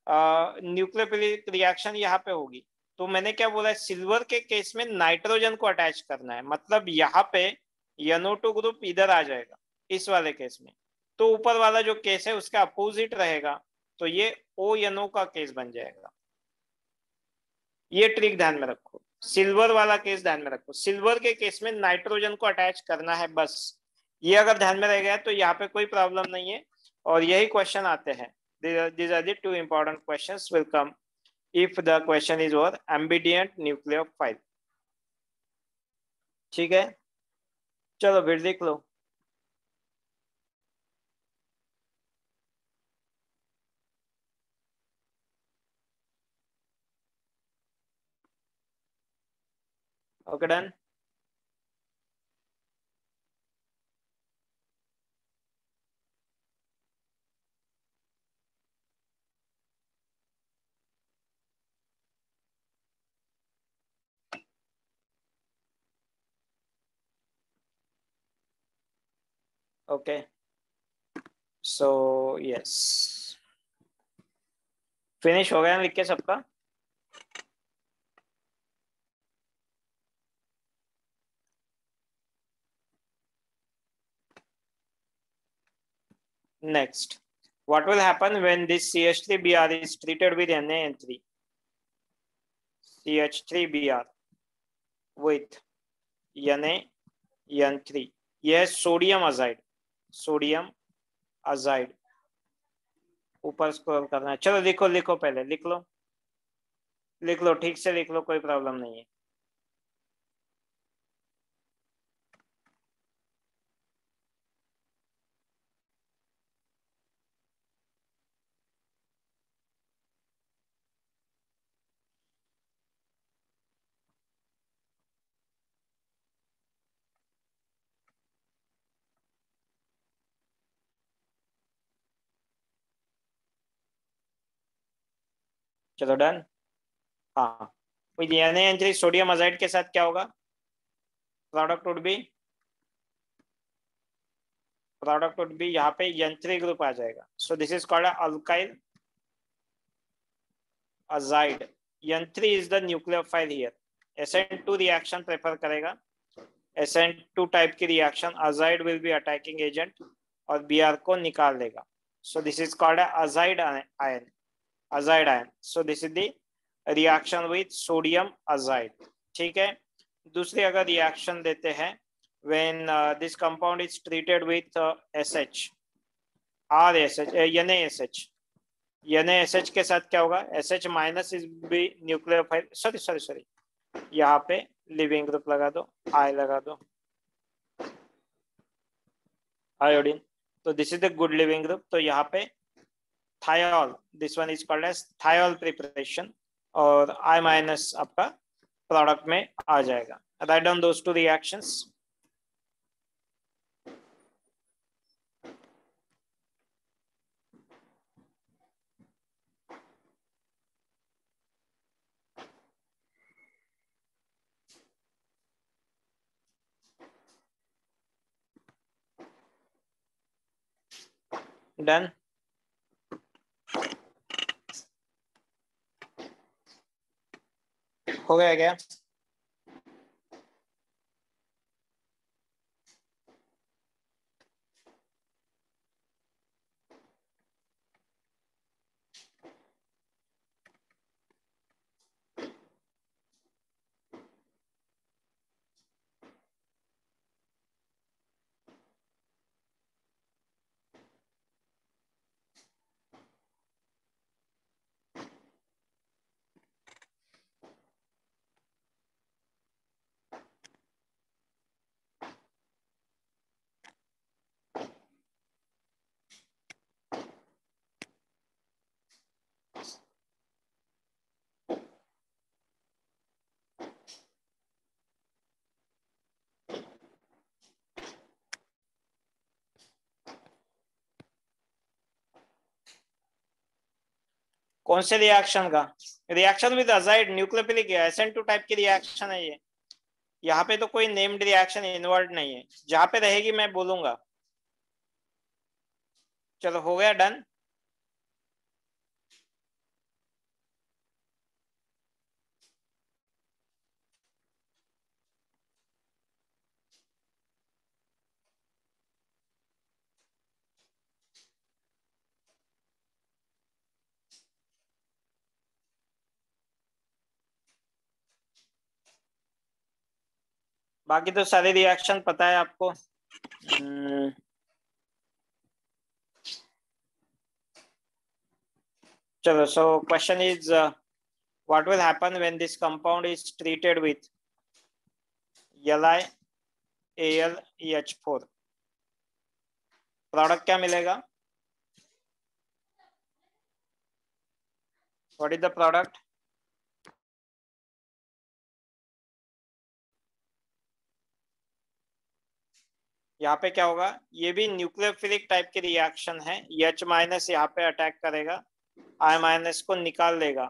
न्यूक्लियोफिलिक रिएक्शन यहाँ पे होगी, तो मैंने क्या बोला है? सिल्वर के केस में नाइट्रोजन को अटैच करना है, मतलब यहाँ पे NO2 ग्रुप इधर आ जाएगा इस वाले केस में। तो ऊपर वाला जो केस है उसका अपोजिट रहेगा, तो ये ONO का केस बन जाएगा। ये ट्रिक ध्यान में रखो। सिल्वर वाला केस ध्यान में रखो। सिल्वर के केस में नाइट्रोजन को अटैच करना है बस। ये अगर ध्यान में रह गया तो यहाँ पे कोई प्रॉब्लम नहीं है। और यही क्वेश्चन आते हैं। These are the two important questions will come if the question is over ambidient nucleophile। ठीक है, चलो फिर देख लो। Okay done. Okay, so yes, finish हो गया लिख के सबका? Next, what will happen when this CH3Br is treated with NaN3? CH3Br with NaN3. यह सोडियम अजाइड, सोडियम अजाइड ऊपर स्क्रॉल करना है। चलो लिखो लिखो, पहले लिख लो, लिख लो ठीक से लिख लो, कोई प्रॉब्लम नहीं है। चलो डन। हाँ, NaN3 सोडियम अजाइड के साथ क्या होगा? प्रोडक्ट वुड बी यहाँ पे N3 ग्रुप आ जाएगा। सो this is called alkyl azide. N3 is the nucleophile here. SN2 reaction prefer करेगा, SN2 टाइप की reaction, azide will be attacking agent और Br को निकाल देगा। So this is called azide ion, azide ion. So this is the reaction with sodium azide. ठीक है। दूसरी अगर रिएक्शन देते हैं, when this compound is treated with SH, RSH, NaSH, NaSH के साथ क्या होगा? SH minus is be nucleophile, sorry यहाँ पे लिविंग ग्रुप लगा दो, I लगा दो, आयोडीन। तो this is the good leaving group. तो यहाँ पे thiol, this one is called as thiol preparation, और I माइनस आपका प्रोडक्ट में आ जाएगा। Write down those two reactions. Done. हो गया क्या? कौन से रिएक्शन का? Reaction with azide nucleophilic SN2 type की रिएक्शन है ये। यहाँ पे तो कोई नेम्ड रिएक्शन इन्वॉल्व नहीं है, जहां पे रहेगी मैं बोलूंगा। चलो हो गया डन। बाकी तो सारे रिएक्शन पता है आपको। चलो, so question is what will happen when this compound is treated with LiAlEH4? Product क्या मिलेगा? What is the product? यहाँ पे क्या होगा? ये भी न्यूक्लियोफिलिक टाइप की रिएक्शन है। H माइनस यहाँ पे अटैक करेगा, I माइनस को निकाल देगा,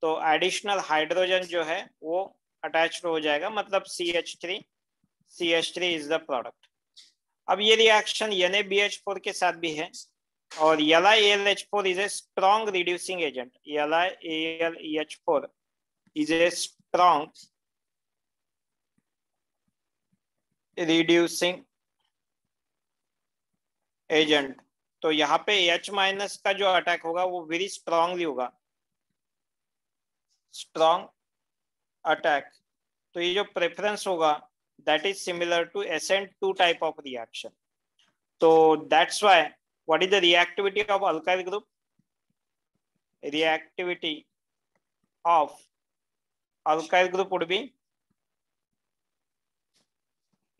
तो एडिशनल हाइड्रोजन जो है वो अटैच हो जाएगा, मतलब CH3 इज द प्रोडक्ट। अब ये रिएक्शन NaBH4 के साथ भी है, और LiAlH4 is a strong reducing agent. LiAlH4 is a strong reducing agent. तो यहाँ पे H माइनस का जो अटैक होगा वो वेरी स्ट्रांगली होगा, स्ट्रॉन्ग अटैक. तो ये जो प्रेफरेंस होगा that is similar to SN2 type of reaction. So that's why what is the reactivity of alkyl group? Reactivity of alkyl group would be,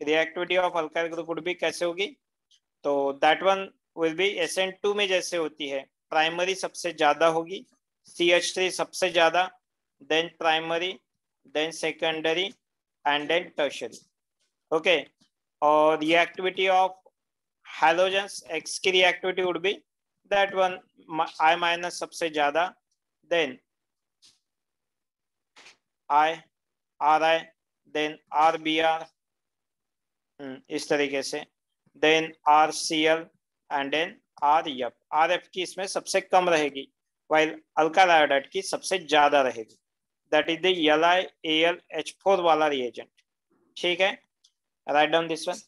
reactivity of alkyl group would be कैसे होगी? तो that one will be SN2 में जैसे होती है, primary सबसे ज्यादा होगी, CH3 सबसे ज्यादा, then primary, then secondary and then tertiary. Okay. और reactivity of halogens, X की reactivity would be that one I minus सबसे ज्यादा, then I, Ri, then RBr, इस तरीके से, then RCl and then RF. RF की इसमें सबसे कम रहेगी, while अल्काइल आयोडाइड की सबसे ज्यादा रहेगी. That is the LiAlH4 वाला reagent. ठीक है, write down this one.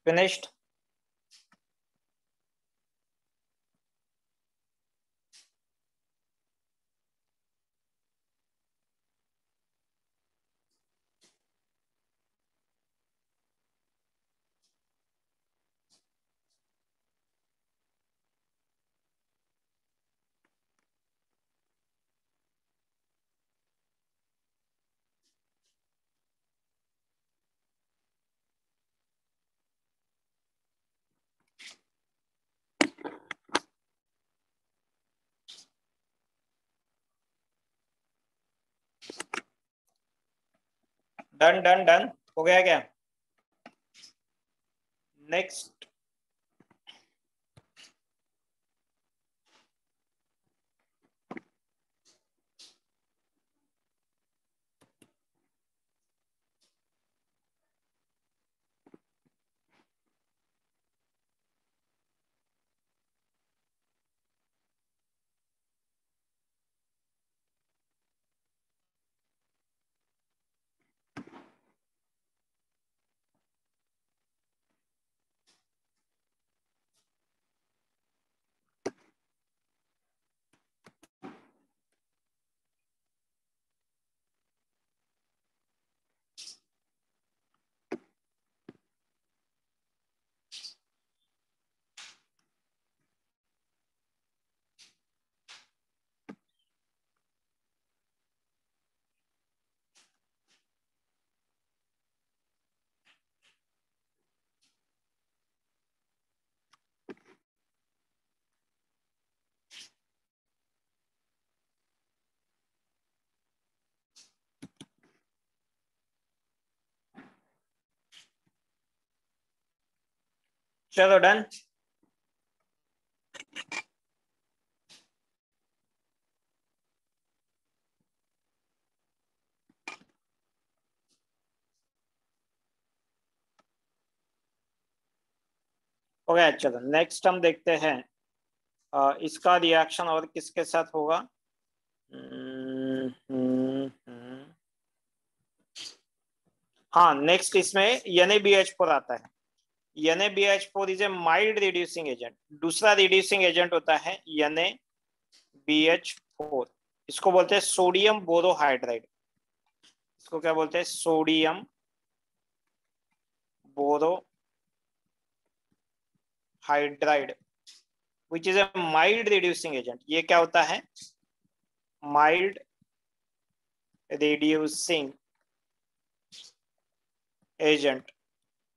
Finished? Done done done हो गया क्या? नेक्स्ट, चलो डन. हो गया. चलो नेक्स्ट हम देखते हैं इसका रिएक्शन और किसके साथ होगा. हाँ, नेक्स्ट इसमें NaBH4 आता है. NaBH4 is a mild reducing agent. दूसरा रिड्यूसिंग एजेंट होता है NaBH4. इसको बोलते हैं सोडियम बोरोहाइड्राइड. इसको क्या बोलते हैं? Sodium borohydride, which is a mild reducing agent. ये क्या होता है? माइल्ड रिड्यूसिंग एजेंट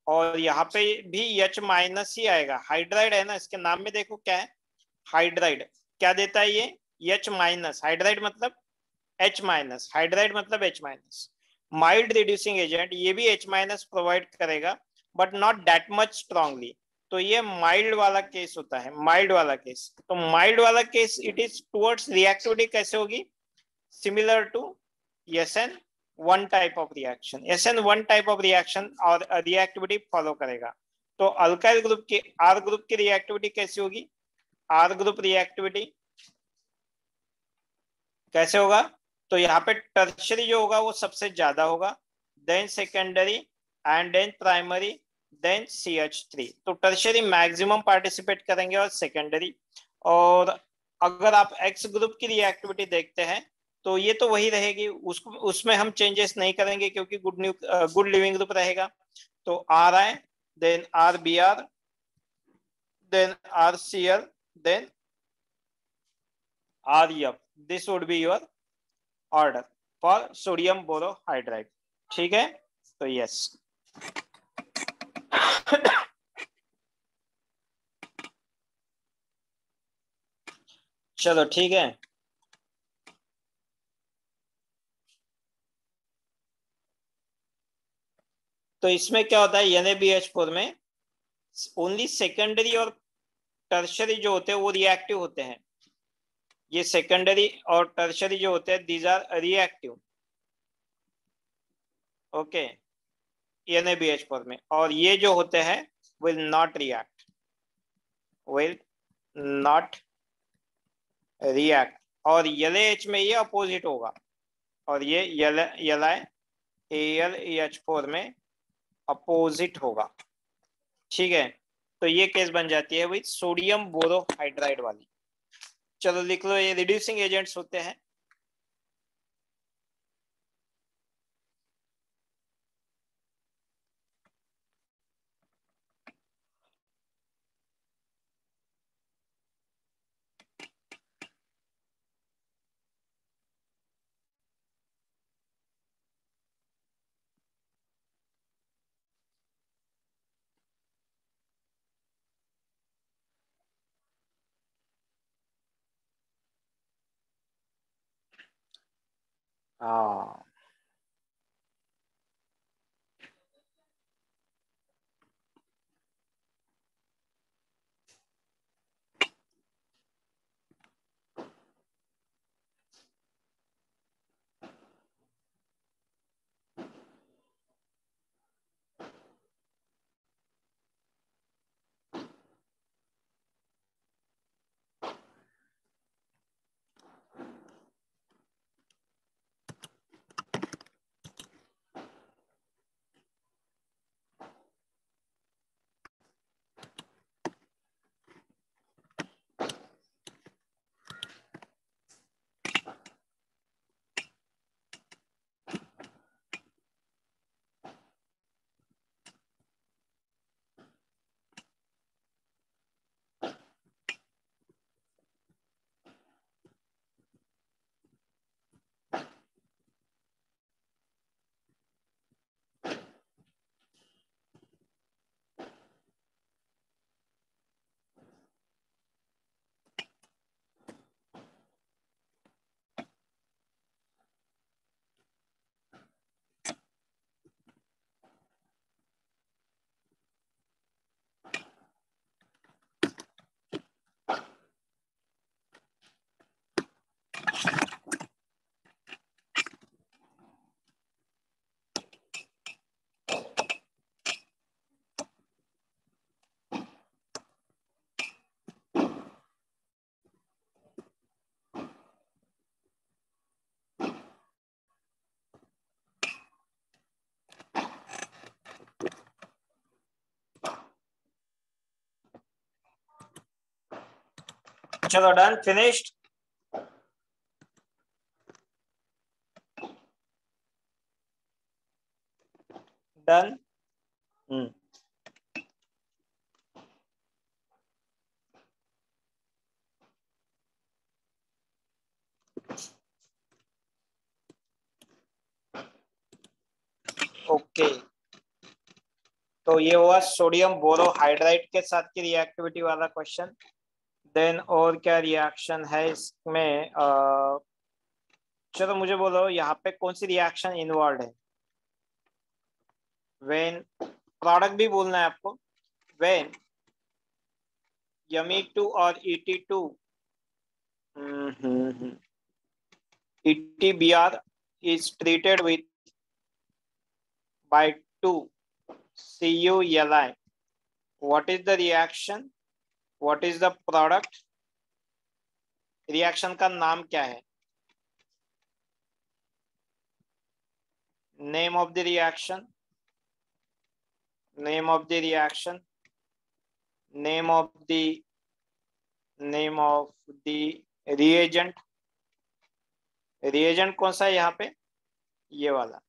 और यहाँ पे भी H माइनस ही आएगा, हाइड्राइड है ना, इसके नाम में देखो क्या है, हाइड्राइड। क्या देता है ये, H माइनस, हाइड्राइड मतलब H माइनस, हाइड्राइड मतलब H minus. Mild reducing agent, ये भी H माइनस प्रोवाइड करेगा but not that much strongly. तो ये माइल्ड वाला केस होता है, माइल्ड वाला केस। तो माइल्ड वाला case it is towards reactivity कैसे होगी, similar to SN one type of reaction, SN one type of reaction और रिएक्टिविटी फॉलो करेगा। तो अल्काइल ग्रुप की, आर ग्रुप की रिएक्टिविटी कैसी होगी, आर ग्रुप रिएक्टिविटी कैसे होगा, तो यहाँ पे टर्शरी जो होगा वो सबसे ज्यादा होगा, then secondary and then primary, then CH3। तो टर्शरी मैक्सिमम पार्टिसिपेट करेंगे और सेकेंडरी। और अगर आप एक्स ग्रुप की रिएक्टिविटी देखते हैं तो ये तो वही रहेगी, उसको उसमें हम चेंजेस नहीं करेंगे क्योंकि गुड लिविंग ग्रुप रहेगा। तो RI, then RBr, then RCl, then REF। This would be your order for sodium borohydride. ठीक है, तो यस। चलो ठीक है। तो इसमें क्या होता है, NaBH4 में ओनली सेकेंडरी और टर्शरी जो होते हैं वो रिएक्टिव होते हैं। ये सेकेंडरी और टर्शरी जो होते हैं these are reactive, okay, NaBH4 में। और ये जो होते हैं will not react, will not react. और LaH में ये अपोजिट होगा, और ये AlAH4 में अपोजिट होगा। ठीक है, तो ये केस बन जाती है विद सोडियम बोरोहाइड्राइड वाली। चलो लिख लो, ये रिड्यूसिंग एजेंट्स होते हैं। हाँ, चलो डन, फिनिश्ड, डन। ओके, तो ये हुआ सोडियम बोरोहाइड्राइड के साथ की रिएक्टिविटी वाला क्वेश्चन। देन और क्या रिएक्शन है इसमें? चलो मुझे बोलो यहाँ पे कौन सी रिएक्शन इन्वॉल्व है। व्हेन, प्रोडक्ट भी बोलना है आपको। व्हेन Me2 और Et2 EtBr is treated with by 2 CuLi. What is the reaction? What is the product? Reaction का नाम क्या है? Name of the reaction. Name of the reaction. Name of the reagent. reagent कौन सा है यहाँ पे? ये वाला,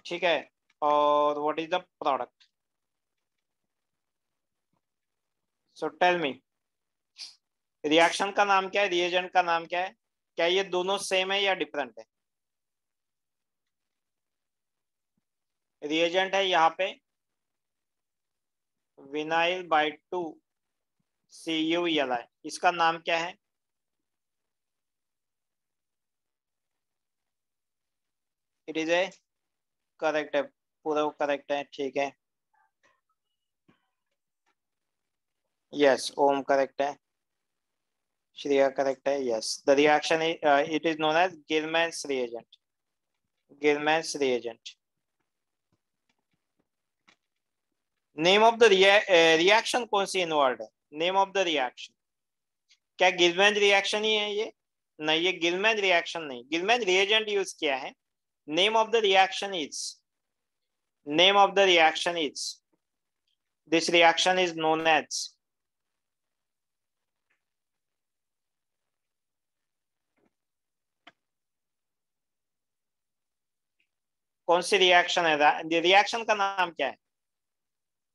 ठीक है। और what is the product? So tell me, reaction का नाम क्या है, रिएजेंट का नाम क्या है? क्या ये दोनों सेम है या डिफरेंट है? रिएजेंट है यहाँ पे विनाइल बाई 2 CuLi। इसका नाम क्या है? इट इज ए करेक्ट है, पूरा करेक्ट है, ठीक है। यस, ओम करेक्ट है, श्रेया करेक्ट है। Yes, the reaction it is known as Gilman's reagent. Gilman's reagent. Name of the reaction कौन सी इन्वॉल्व है? नेम ऑफ द रिएक्शन क्या गिलमैन रिएक्शन ही है ये? नहीं, ये गिलमैन रिएक्शन नहीं, गिलमैन रिएजेंट यूज किया है। Name of the reaction is, name of the reaction is, this reaction is known as, कौन सी रिएक्शन है? रिएक्शन का नाम क्या है?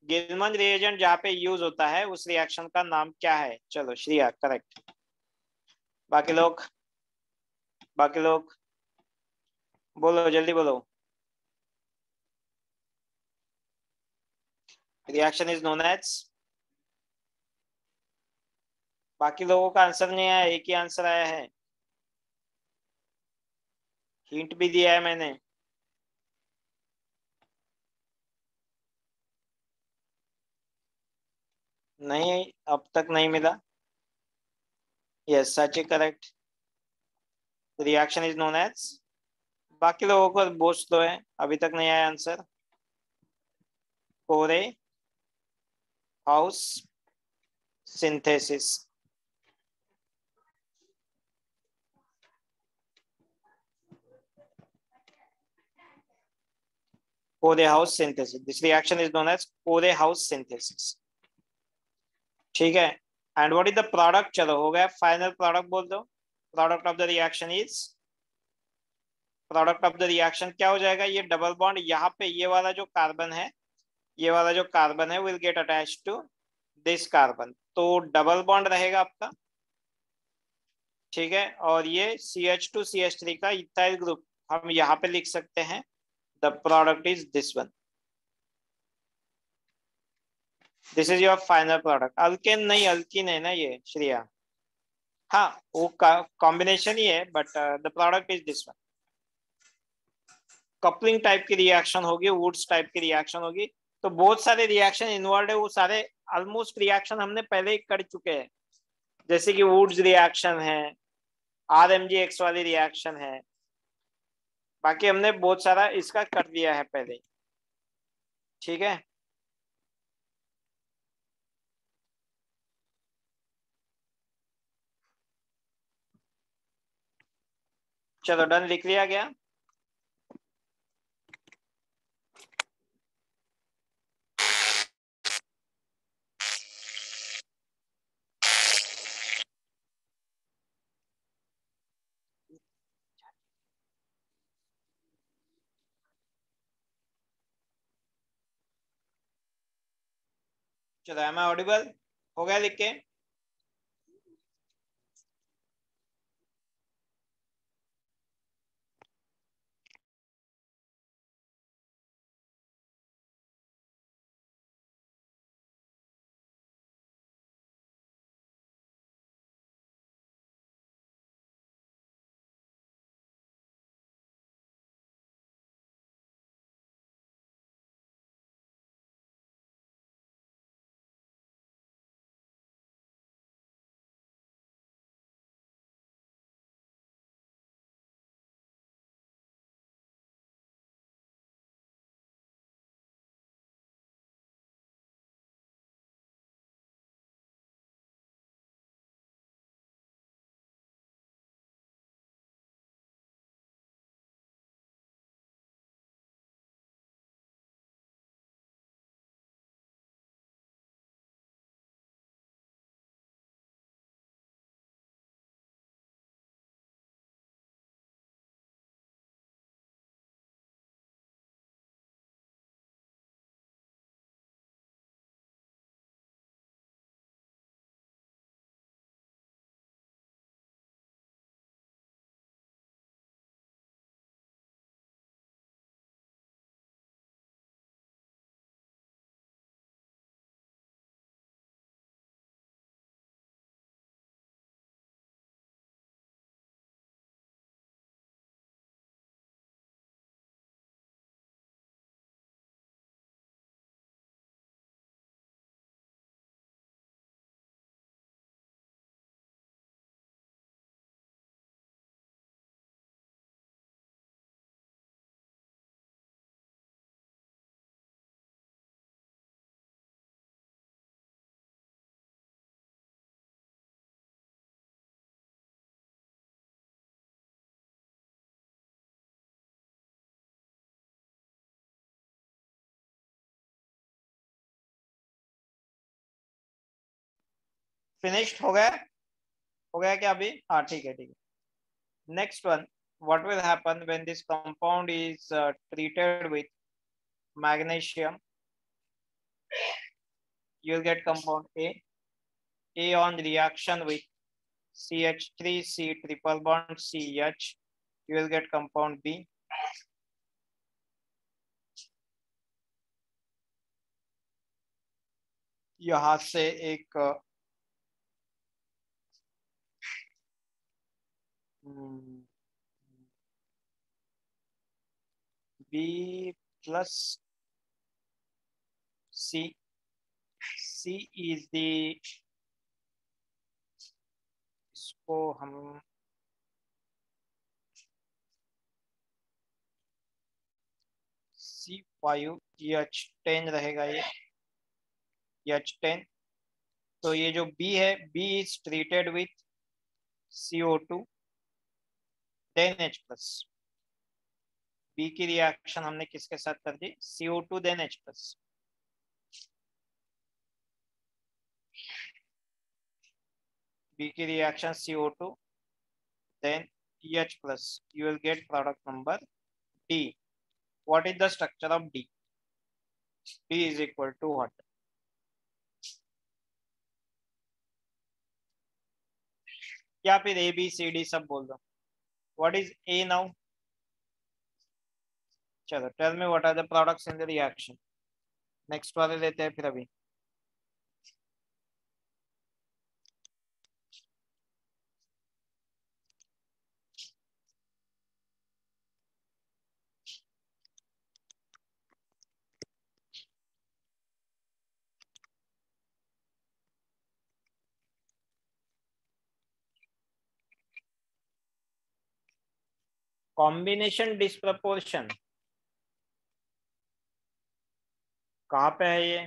गिलमैन रिएजेंट जहां पे यूज होता है उस रिएक्शन का नाम क्या है? चलो श्रेया करेक्ट। बाकी लोग, बाकी लोग बोलो, जल्दी बोलो। रिएक्शन इज नोन एज, बाकी लोगों का आंसर नहीं आया, एक ही आंसर आया है। हिंट भी दिया है मैंने। नहीं, अब तक नहीं मिला। यस, सच है, correct. Reaction is known as, बाकी लोगों को बोझ तो है, अभी तक नहीं आया answer. Corey House synthesis. Corey House synthesis, this reaction is known as Corey House synthesis, ठीक है। And what is the product? चलो हो गया, फाइनल प्रोडक्ट बोल दो। Product of the reaction is, product of the reaction क्या हो जाएगा? ये डबल बॉन्ड यहाँ पे, ये वाला जो कार्बन है, ये वाला जो कार्बन है will get attach to this carbon, तो डबल बॉन्ड रहेगा आपका, ठीक है। और ये CH2CH3 का इथाइल ग्रुप हम यहाँ पे लिख सकते हैं। The product is this one, this is your final product. Alkane नहीं, अल्कीन है ना ये श्रेया। हाँ, वो कॉम्बिनेशन ही है, but the product is this one. Coupling type की रिएक्शन होगी, वुड्स टाइप की रिएक्शन होगी, तो बहुत सारे रिएक्शन इन्वॉल्व है, वो सारे ऑलमोस्ट रिएक्शन हमने पहले ही कर चुके हैं। जैसे कि वुड्स रिएक्शन है, RMgX वाली रिएक्शन है, बाकी हमने बहुत सारा इसका कर दिया है पहले, ठीक है। चलो डन, लिख लिया गया। चलो, एम आई ऑडिबल? हो गया लिख के? फिनिश्ड हो गया क्या अभी? हाँ ठीक है ठीक है। Next one, what will happen when this compound is treated with magnesium? You will get compound A on reaction with CH3C triple bond CH, you will get compound B. यहाँ से एक B plus C. C is the, इसको हम C5H10 रहेगा ये H10। तो ये जो B है, B is treated with CO2 then H plus। B की रिएक्शन हमने किसके साथ कर दी? CO2 then H plus। B की reaction CO2 then H plus, you will get product number D. What is the structure of D? D is equal to what? या फिर A B C D सब बोल दो। What is A now? चलो, tell me what are the products in the reaction. Next वाले लेते हैं फिर अभी। कॉम्बिनेशन डिस्प्रपोर्शन कहाँ पे है ये?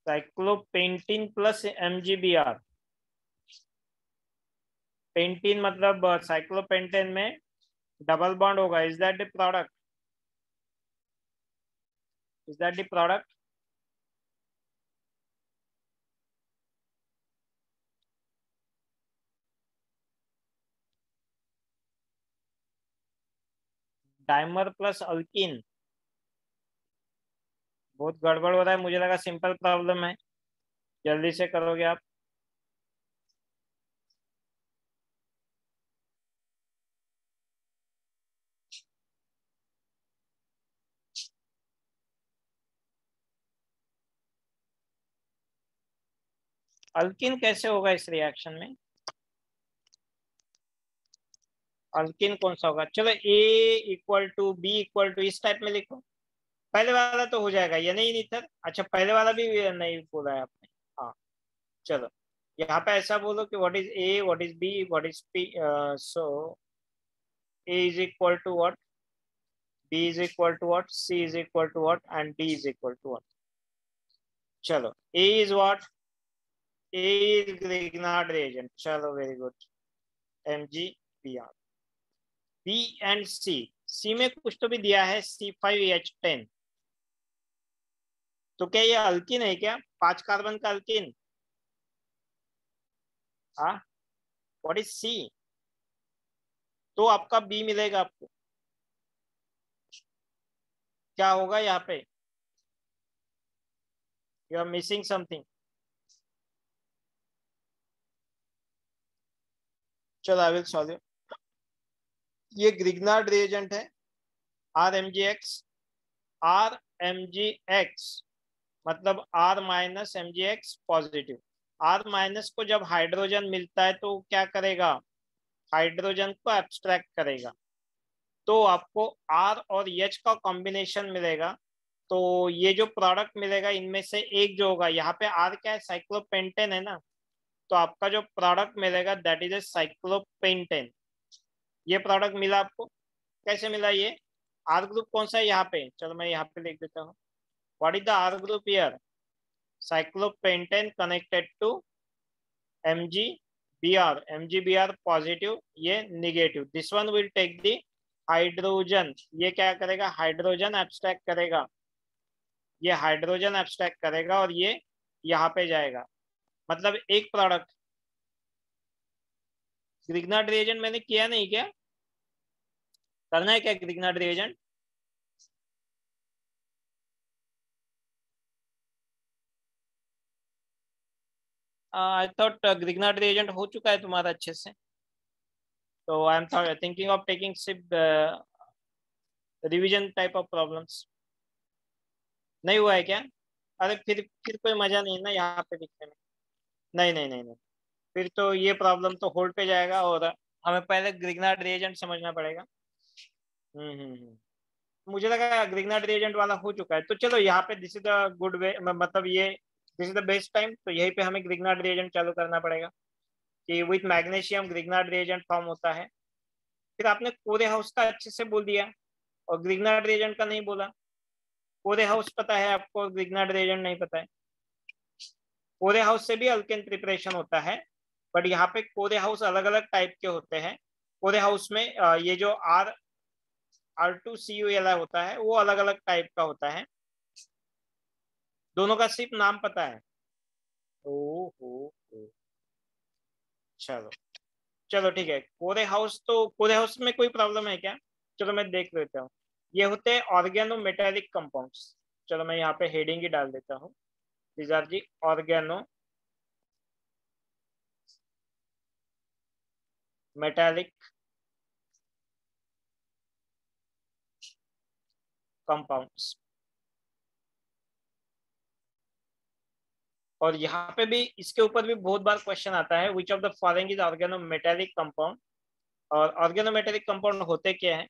साइक्लोपेंटीन प्लस MgBr। पेंटीन मतलब साइक्लोपेंटेन में डबल बॉन्ड होगा। Is that the product? Is that the product? Dimer plus alkene. बहुत गड़बड़ हो रहा है, मुझे लगा सिंपल प्रॉब्लम है। जल्दी से करोगे आप। अल्किन कैसे होगा इस रिएक्शन में? अल्किन कौन सा होगा? चलो A equal to B equal to इस टाइप में लिखो। पहले वाला तो हो जाएगा, ये नहीं नीतर। अच्छा, पहले वाला भी नहीं बोला है आपने। हाँ चलो, यहाँ पे ऐसा बोलो कि what is A, what is B, what is P। So A is equal to what, B is equal to what, C is equal to what, and D is equal to what? चलो, A is what? A is Grignard reagent। चलो very good, MgBr। B and C में कुछ तो भी दिया है, C5H10। तो क्या ये अल्किन है क्या? 5 कार्बन का अल्किन? हाँ, व्हाट इज C? तो आपका B मिलेगा आपको। क्या होगा यहाँ पे? You are missing something. चलो आई विल सॉल्व। ये ग्रिग्नार्ड रिएजेंट है, RMgX। RMgX मतलब R minus MgX positive. R minus को जब हाइड्रोजन मिलता है तो क्या करेगा? हाइड्रोजन को एब्स्ट्रैक्ट करेगा, तो आपको R और H का कॉम्बिनेशन मिलेगा। तो ये जो प्रोडक्ट मिलेगा इनमें से एक जो होगा, यहाँ पे R क्या है? साइक्लोपेंटेन है ना। तो आपका जो प्रोडक्ट मिलेगा दैट इज ए साइक्लोपेंटेन। ये प्रोडक्ट मिला आपको। कैसे मिला ये? आर ग्रुप कौन सा है यहाँ पे? चलो मैं यहाँ पे लिख देता हूँ। What is the R group here? Cyclopentane connected to MgBr। MgBr positive, ये negative. This one will take the hydrogen, ये क्या करेगा, हाइड्रोजन एब्स्ट्रैक्ट करेगा, ये हाइड्रोजन एब्स्ट्रैक्ट करेगा और ये यहाँ पे जाएगा। मतलब एक प्रोडक्ट, ग्रिग्नार्ड रिएजेंट मैंने किया नहीं क्या, करना है क्या Grignard reagent? I thought Grignard reagent हो चुका है तुम्हारा अच्छे से, तो I am thinking of taking सिर्फ रिवीजन टाइप ऑफ प्रॉब्लम्स। नहीं हुआ है क्या? अरे फिर कोई मजा नहीं है ना यहाँ पे लिखने में। नहीं नहीं नहीं नहीं, फिर तो ये प्रॉब्लम तो होल्ड पे जाएगा और हमें पहले ग्रिग्नार्ड रिएजेंट समझना पड़ेगा। मुझे लगा ग्रिग्नार्ड रिएजेंट वाला हो चुका है, तो चलो यहाँ पे this is the good way, मतलब ये this is the best time, तो यहीं पे हमें ग्रिग्नार्ड रिएजेंट चालू करना पड़ेगा कि with magnesium Grignard reagent form होता है। फिर आपने कोरे हाउस का अच्छे से बोल दिया और ग्रिग्नार्ड रिएजेंट का नहीं बोला। कोरे हाउस पता है आपको, ग्रिग्नार्ड रिएजेंट नहीं पता है। कोरे हाउस से भी अल्केन प्रिपरेशन होता है, बट यहाँ पे कोरे हाउस अलग अलग टाइप के होते हैं। कोरे हाउस में ये जो R2CuLi होता है वो अलग अलग टाइप का होता है, दोनों का सिर्फ नाम पता है। ओ हो, चलो चलो ठीक है। कोरे हाउस, तो कोरे हाउस में कोई प्रॉब्लम है क्या? चलो मैं देख लेता हूँ। ये होते हैं ऑर्गेनो मेटेलिक कंपाउंड्स। चलो मैं यहाँ पे हेडिंग ही डाल देता हूँ, these are the organo metallic compounds. और यहाँ पे भी इसके ऊपर भी बहुत बार क्वेश्चन आता है, which of the following is organo metallic compound. और ऑर्गेनो मेटेलिक कंपाउंड होते क्या है,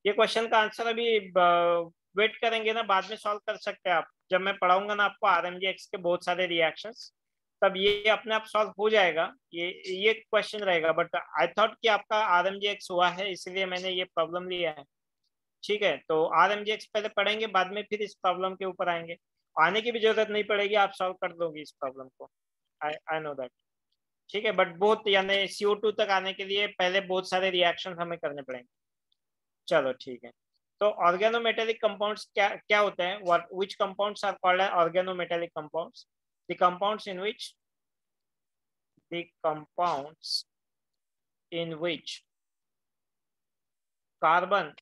ये क्वेश्चन का आंसर अभी वेट करेंगे ना, बाद में सॉल्व कर सकते हैं आप। जब मैं पढ़ाऊंगा ना आपको RMGX के बहुत सारे रिएक्शंस, तब ये अपने आप सॉल्व हो जाएगा। ये क्वेश्चन रहेगा, बट आई थॉट कि आपका RMGX हुआ है इसलिए मैंने ये प्रॉब्लम लिया है। ठीक है, तो RMGX पहले पढ़ेंगे, बाद में फिर इस प्रॉब्लम के ऊपर आएंगे। आने की भी जरूरत नहीं पड़ेगी, आप सॉल्व कर दोगे इस प्रॉब्लम को, आई नो दैट। ठीक है, बट बहुत यानी CO2 तक आने के लिए पहले बहुत सारे रिएक्शन हमें करने पड़ेंगे। चलो ठीक है। तो ऑर्गेनोमेटेलिक कंपाउंड्स क्या क्या होते हैं, what which compounds are called organometallic compounds? The compounds in which, the compounds in which carbon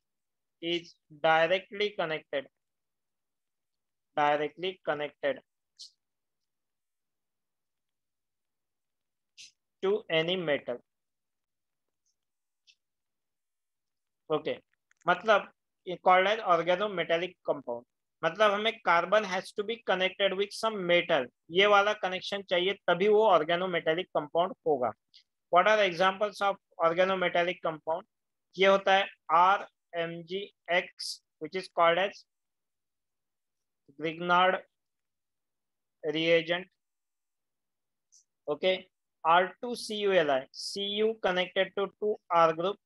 is directly connected to any metal. Okay, मतलब कॉल्ड एज ऑर्गेनोमेटेलिक कंपाउंड, मतलब हमें carbon has to be connected with some metal, ये वाला connection चाहिए तभी वो organometallic compound होगा। What are examples of organometallic compound? ये होता है RMgX which is called as Grignard reagent. Okay, R2CuLi, Cu connected to 2R group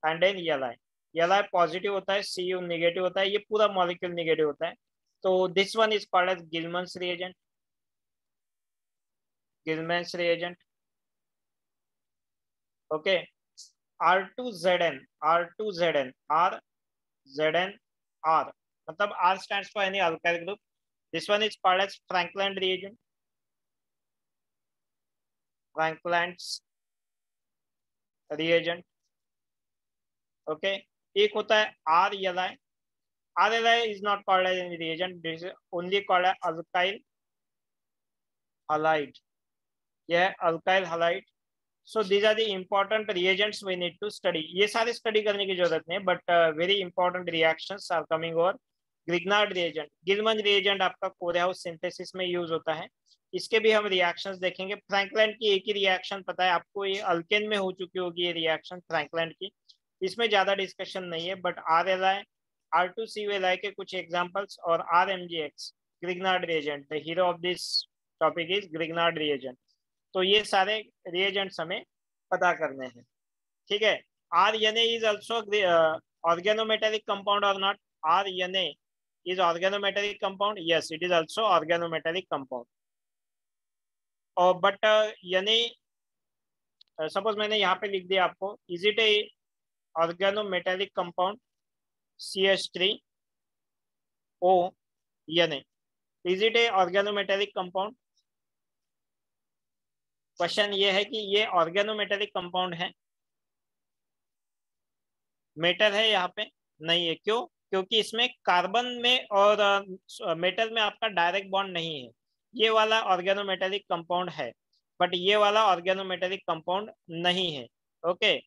and then Li positive होता है, Cu नेगेटिव होता है, ये पूरा मॉलिक्यूल नेगेटिव होता है। तो this one is called as Gilman's reagent, Gilman's reagent. Okay, R2Zn, R2Zn, R मतलब R stands for any alkyl group. This one is called as Frankland reagent, Frankland's reagent. Okay, एक होता है RLi. RLi is not called as any reagent, this is only called as alkyl halide. यह है alkyl halide. So these are the important reagents we need to study. ये सारे study करने की जरूरत नहीं, but very important reactions are coming over. Grignard reagent, Gilman reagent आपका Corey House synthesis में यूज होता है, इसके भी हम रिएक्शंस देखेंगे। फ्रैंकलैंड की एक ही रिएक्शन पता है आपको, ये अल्केन में हो चुकी होगी ये रिएक्शन फ्रैंकलैंड की, इसमें ज्यादा डिस्कशन नहीं है। बट RLi, R2CuLi के कुछ एग्जांपल्स और RMgX Grignard reagent, the hero of this topic is Grignard reagent. तो ये सारे रिएजेंट्स हमें पता करने हैं। ठीक है, RNA is also organometallic compound और not? RNA is organometallic compound, yes it is also organometallic compound. और बट यानी सपोज मैंने यहाँ पे लिख दिया आपको, is it a organometallic compound CH3O या नहीं? Is it a organometallic compound? Question ये है कि ये ऑर्गेनोमेटेलिक कंपाउंड है, मेटल है यहाँ पे? नहीं है। क्यों? क्योंकि इसमें कार्बन में और मेटल में आपका डायरेक्ट बॉन्ड नहीं है। ये वाला ऑर्गेनोमेटेलिक कंपाउंड है, बट ये वाला ऑर्गेनोमेटेलिक कंपाउंड नहीं है। ओके।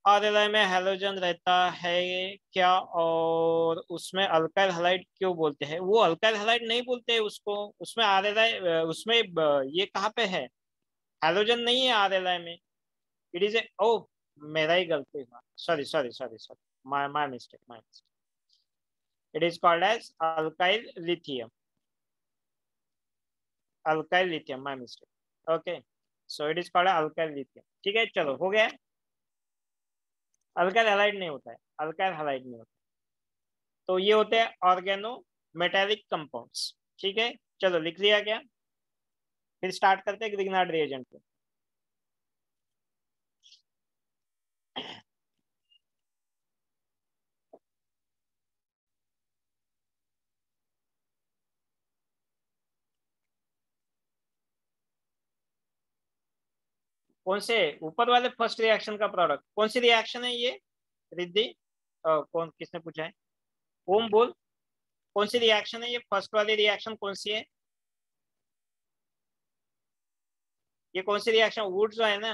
आरएलआई में हैलोजन रहता है क्या? और उसमें अल्काइल हैलाइड क्यों बोलते हैं? वो अल्काइल हैलाइड नहीं बोलते हैं उसको, उसमें आरएलआई, उसमें ये कहाँ पे है? हैलोजन नहीं है आरएलआई में। इट इज ए, ओ मेरा ही गलती हुआ, sorry sorry sorry sorry, my mistake, my mistake. It is called as alkyl lithium, alkyl lithium, my mistake. Okay, so it is called alkyl lithium. ठीक है, चलो हो गया। अल्काइल हैलाइड नहीं होता है, अल्काइल हैलाइड नहीं होता। तो ये होते हैं ऑर्गेनो मेटेलिक कंपाउंड्स। ठीक है, चलो लिख लिया क्या? फिर स्टार्ट करते हैं ग्रिग्नार्ड रिएजेंट पे। कौन से ऊपर वाले फर्स्ट रिएक्शन का प्रोडक्ट? कौन सी रिएक्शन है ये रिद्धि? कौन, किसने पूछा है? ओम बोल, कौन सी रिएक्शन है ये? फर्स्ट वाली रिएक्शन कौन सी है? ये कौन सी रिएक्शन? वुड्स जो है ना,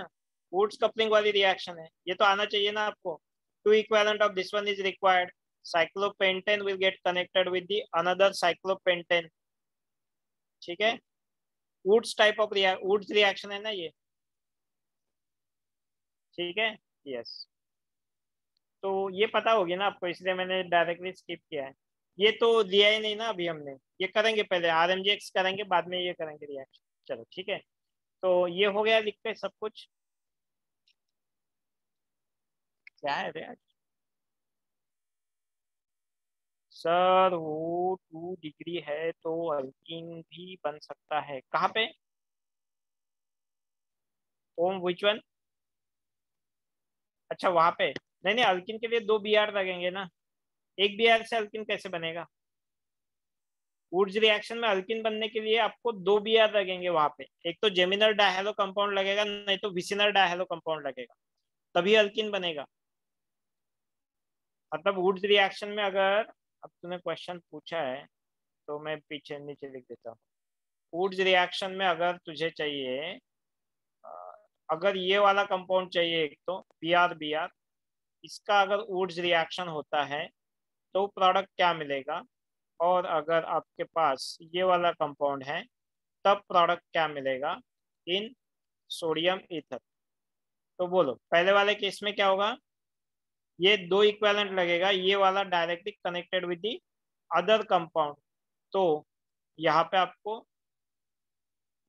वुड्स कपलिंग वाली रिएक्शन है। ये तो आना चाहिए ना आपको। Two equivalent of this one is required, cyclopentane will get connected with the another cyclopentane. ठीक है, Wurtz type of Wurtz reaction है ना ये। ठीक है, यस। तो ये पता होगी ना आपको, इसलिए मैंने डायरेक्टली स्किप किया है। ये तो दिया ही नहीं ना अभी हमने, ये करेंगे पहले RMGX करेंगे, बाद में ये करेंगे रिएक्शन। चलो ठीक है, तो ये हो गया लिख पे सब कुछ। क्या है रे? सर वो 2 डिग्री है तो अल्कीन भी बन सकता है। कहाँ पे? ओम विच वन? अच्छा वहां पे। नहीं नहीं, अल्कीन के लिए 2 BR लगेंगे ना, 1 BR से अल्कीन कैसे बनेगा? वुड्स रिएक्शन में अल्कीन बनने के लिए आपको 2 BR लगेंगे वहां पे। एक तो जेमिनल डायहेलो कंपाउंड लगेगा, नहीं तो विसिनल डायहेलो कंपाउंड लगेगा, तभी अल्कीन बनेगा। मतलब वुड्स रिएक्शन में अगर, अब तूने क्वेश्चन पूछा है तो मैं पीछे नीचे लिख देता हूँ। वुड्स रिएक्शन में अगर तुझे चाहिए, अ, अगर ये वाला कंपाउंड चाहिए, एक तो BR, इसका अगर वुड्स रिएक्शन होता है तो प्रोडक्ट क्या मिलेगा? और अगर आपके पास ये वाला कंपाउंड है तब प्रोडक्ट क्या मिलेगा इन सोडियम ईथर? तो बोलो पहले वाले केस में क्या होगा? ये 2 इक्विवेलेंट लगेगा, ये वाला directly connected with the other compound, तो यहाँ पे आपको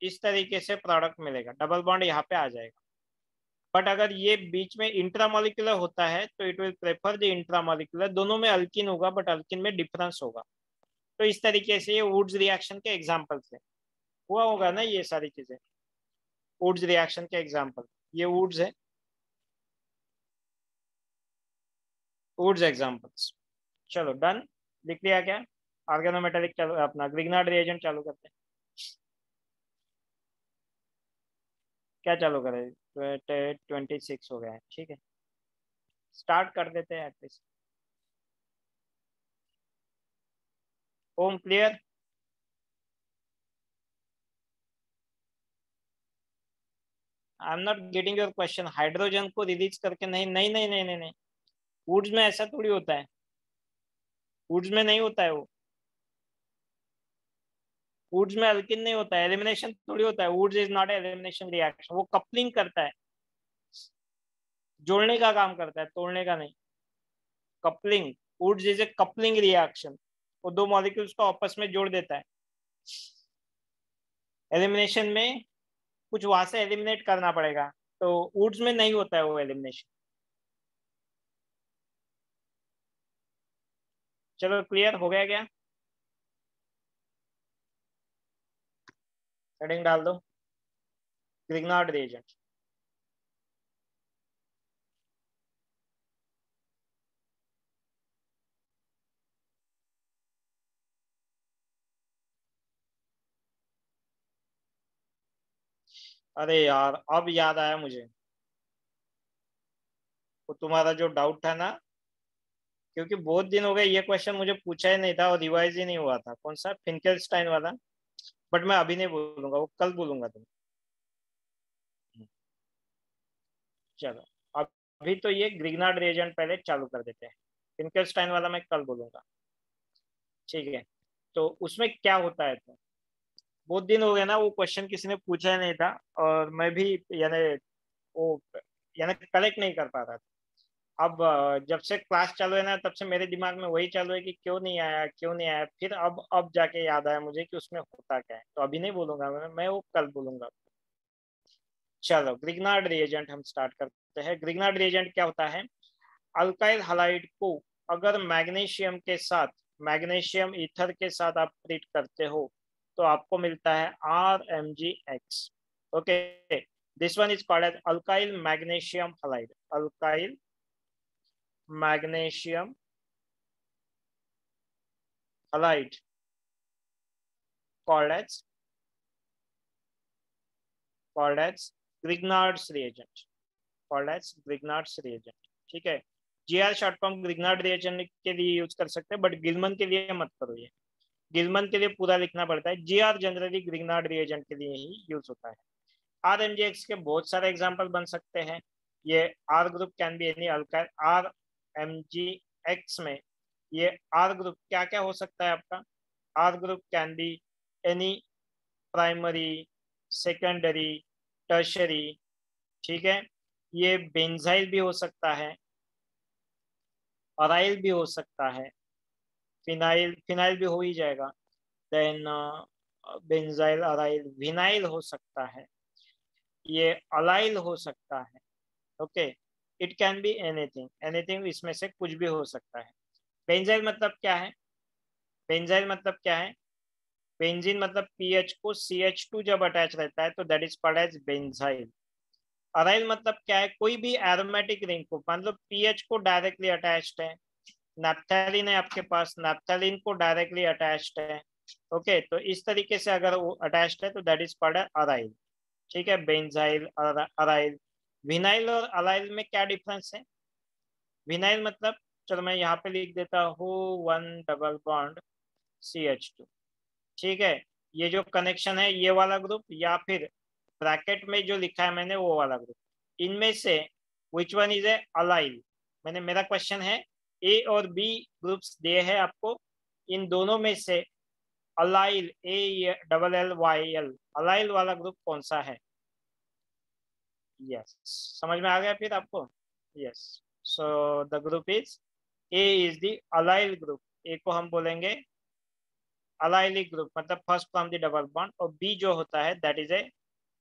इस तरीके से प्रोडक्ट मिलेगा, डबल बॉन्ड यहाँ पे आ जाएगा। बट अगर ये बीच में इंट्रामोलिकुलर होता है तो it will prefer the intramolecular, दोनों में अल्किन होगा बट अल्किन में डिफरेंस होगा। तो इस तरीके से ये वुड्स रिएक्शन के एग्जाम्पल्स है। हुआ होगा ना ये सारी चीजें, वुड्स रिएक्शन के एग्जाम्पल। ये वुड्स है, वुड्स एग्जाम्पल्स। चलो डन, लिख लिया क्या? ऑर्गेनोमेटेलिक, चलो अपना ग्रिग्नार्ड रिएजेंट चालू करते हैं। क्या चालू करें? 26 हो गया है, ठीक है, स्टार्ट कर देते हैं at least. Um clear? I am not getting your question. Hydrogen को रिलीज करके नहीं, नहीं नहीं नहीं नहीं नहीं, वुड्स में ऐसा थोड़ी होता है, वुड्स में नहीं होता है वो। वुड्स में अल्किन नहीं होता है, एलिमिनेशन थोड़ी होता है। Wurtz is not elimination reaction, वो कपलिंग करता है, जोड़ने का काम करता है, तोड़ने का नहीं। Coupling, Wurtz is a coupling reaction, वो 2 मॉलिक्यूल्स को आपस में जोड़ देता है। एलिमिनेशन में कुछ वहां से एलिमिनेट करना पड़ेगा, तो वुड्स में नहीं होता है वो एलिमिनेशन। चलो क्लियर हो गया क्या? हेडिंग डाल दो, ग्रिग्नार्ड रिएजेंट। अरे यार अब याद आया मुझे, वो तुम्हारा जो डाउट था ना, क्योंकि बहुत दिन हो गए ये क्वेश्चन मुझे पूछा ही नहीं था और रिवाइज ही नहीं हुआ था, कौन सा फिंकेलस्टाइन वाला। बट मैं अभी नहीं बोलूंगा, वो कल बोलूंगा तुम। चलो, अब अभी तो ये ग्रिग्नार्ड रिएजेंट पहले चालू कर देते हैं, फिंकेलस्टाइन वाला मैं कल बोलूंगा। ठीक है, तो उसमें क्या होता है, तो बहुत दिन हो गए ना, वो क्वेश्चन किसी ने पूछा ही नहीं था, और मैं भी यानी वो यानी कलेक्ट नहीं कर पा रहा था। अब जब से क्लास चालू है ना, तब से मेरे दिमाग में वही चालू है कि क्यों नहीं आया, क्यों नहीं आया। फिर अब जाके याद आया मुझे कि उसमें होता क्या है, तो अभी नहीं बोलूंगा मैं वो कल बोलूंगा। चलो, ग्रिग्नार्ड रिएजेंट हम स्टार्ट करते हैं। ग्रिग्नार्ड रिएजेंट क्या होता है? अल्काइल हलाइड को अगर मैग्नीशियम के साथ, मैग्नीशियम ईथर के साथ आप ट्रीट करते हो, तो आपको मिलता है RMgX। Okay, this one is called as alkyl magnesium halide. Alkyl magnesium halide called as called as Grignard's reagent, called as Grignard's reagent। ठीक है, GR short form Grignard reagent के लिए यूज कर सकते हैं, बट गिलमन के लिए मत करो ये। गिलमन के लिए पूरा लिखना पड़ता है। GR जनरली ग्रिग्नार्ड रिएजेंट के लिए ही यूज होता है। RMgX के बहुत सारे एग्जांपल बन सकते हैं। ये R group can be any alkyl. RMgX में ये R ग्रुप क्या क्या हो सकता है आपका? R group can be any primary, secondary, tertiary. ठीक है, ये बेंजाइल भी हो सकता है, अराइल भी हो सकता है, फिनाइल, फिनाइल भी हो ही जाएगा। देन बेंजाइल, अराइल, विनाइल हो सकता है, ये अलाइल हो सकता है। Okay, it can be anything, anything इसमें से कुछ भी हो सकता है। बेंजाइल मतलब क्या है? बेंजाइल मतलब क्या है? बेंजीन मतलब पीएच को CH2 जब अटैच रहता है तो that is called as benzyl. Aryl मतलब क्या है? कोई भी एरोमेटिक रिंग को, मतलब पीएच को डायरेक्टली अटैच्ड है। नैप्थेलिन है आपके पास, नैप्थेलिन को डायरेक्टली अटैच्ड है। ओके, तो इस तरीके से अगर वो अटैच्ड है तो दैट इज कॉल्ड अराइल। ठीक है, बेंजाइल, अराइल। विनाइल और अलाइल में क्या डिफरेंस है? विनाइल मतलब, चलो मैं यहाँ पे लिख देता हूँ, वन डबल बॉन्ड CH2। ठीक है, ये जो कनेक्शन है ये वाला ग्रुप, या फिर ब्रैकेट में जो लिखा है मैंने वो वाला ग्रुप, इनमें से which one is a allyl? मैंने, मेरा क्वेश्चन है, A और B ग्रुप्स दिए हैं आपको, इन दोनों में से अलाइल, ALLYL, अलाइल वाला ग्रुप कौन सा है? यस, समझ में आ गया फिर आपको? Yes, so the group is, A is the allyl group. A को हम बोलेंगे अलाइलिक ग्रुप, मतलब first from the double bond, और बी जो होता है that is a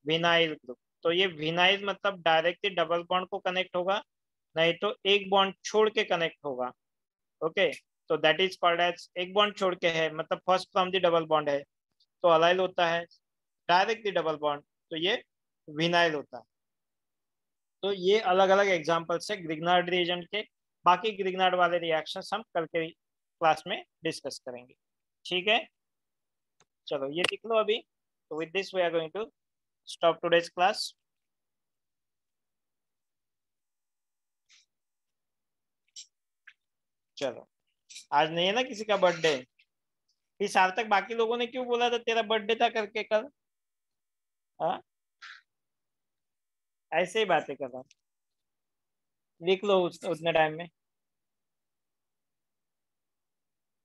vinyl group. तो ये विनाइल मतलब डायरेक्टली डबल बॉन्ड को कनेक्ट होगा, नहीं तो एक बॉन्ड छोड़ के कनेक्ट होगा। ओके, तो दैट इज कॉल्ड एज, एक बॉन्ड छोड़ के है मतलब first from the double bond है, तो अलाइल होता है। डायरेक्टली डबल बॉन्ड, तो ये विनाइल होता है। तो ये अलग अलग एग्जाम्पल्स है ग्रिग्नार्ड रिएजेंट के। बाकी ग्रिग्नार्ड वाले रिएक्शंस हम कल के क्लास में डिस्कस करेंगे। ठीक है, चलो ये लिख लो अभी। तो with this we are going to stop today's class. चलो, आज नहीं है ना किसी का बर्थडे? फिर सार्थक बाकी लोगों ने क्यों बोला था तेरा बर्थडे था करके कल? हाँ, ऐसे ही बातें कर रहा हूँ। लिख लो उतने टाइम में।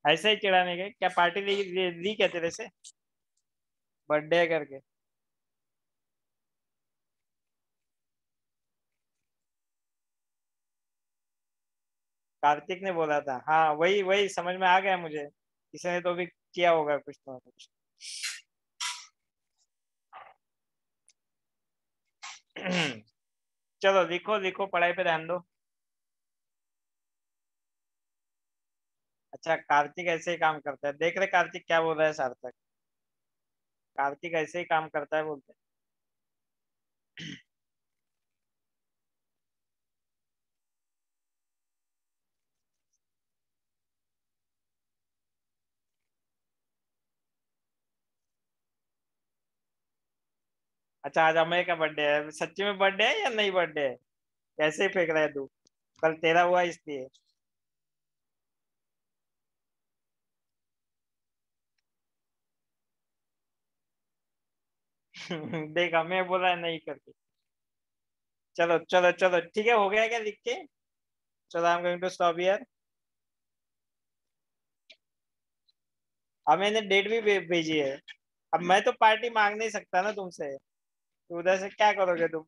ऐसे ही चिढ़ाने के क्या? पार्टी ली क्या तेरे से बर्थडे करके? कार्तिक ने बोला था, हाँ वही वही समझ में आ गया मुझे, किसी ने तो भी किया होगा कुछ ना कुछ। चलो लिखो लिखो, पढ़ाई पे ध्यान दो। अच्छा, कार्तिक ऐसे ही काम करता है, देख रहे कार्तिक क्या बोल रहा है सार्थक? कार्तिक ऐसे ही काम करता है बोलते अच्छा, आज अमय का बर्थडे है, सच्ची में बर्थडे है या नहीं बर्थडे है? कैसे फेंक रहा है तू? कल तेरा हुआ इसलिए। देख, हमें बोला है नहीं करके। चलो चलो चलो, ठीक है, हो गया क्या लिख के? चलो, I am going to stop here. अब मैंने डेट भी भेजी है। अब मैं तो पार्टी मांग नहीं सकता ना तुमसे, तो उधर से क्या करोगे तुम?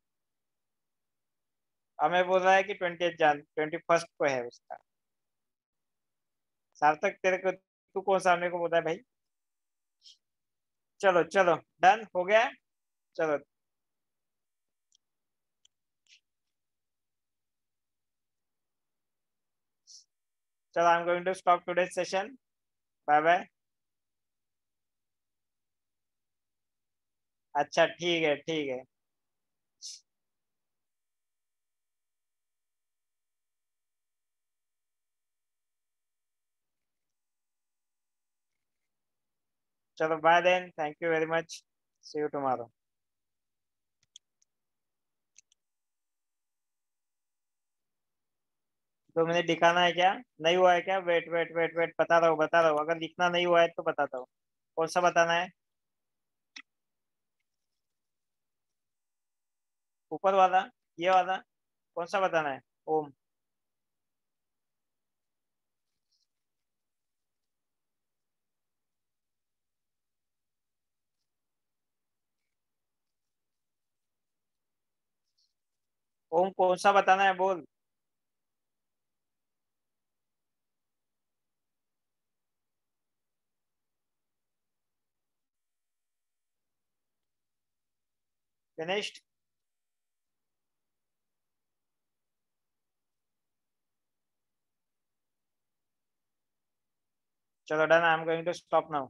हमें बोल रहा है कि 21 को है उसका। सार्थक, तेरे को तू कौन सामने को बोल रहा है भाई? चलो चलो, डन हो गया। चलो चलो, I am going to stop today session. Bye bye. अच्छा, ठीक है ठीक है। चलो bye then, thank you very much. See you tomorrow. तो मैंने दिखाना है क्या? नहीं हुआ है क्या? वेट वेट वेट वेट, बता रहा हूँ, अगर लिखना नहीं हुआ है तो बताता हूँ। कौन सा बताना है? ऊपर वाला? ये वाला? कौन सा बताना है? ओम। ओम कौन सा बताना है, बोल। फिनिश्ड। चलो done, I am going to stop now.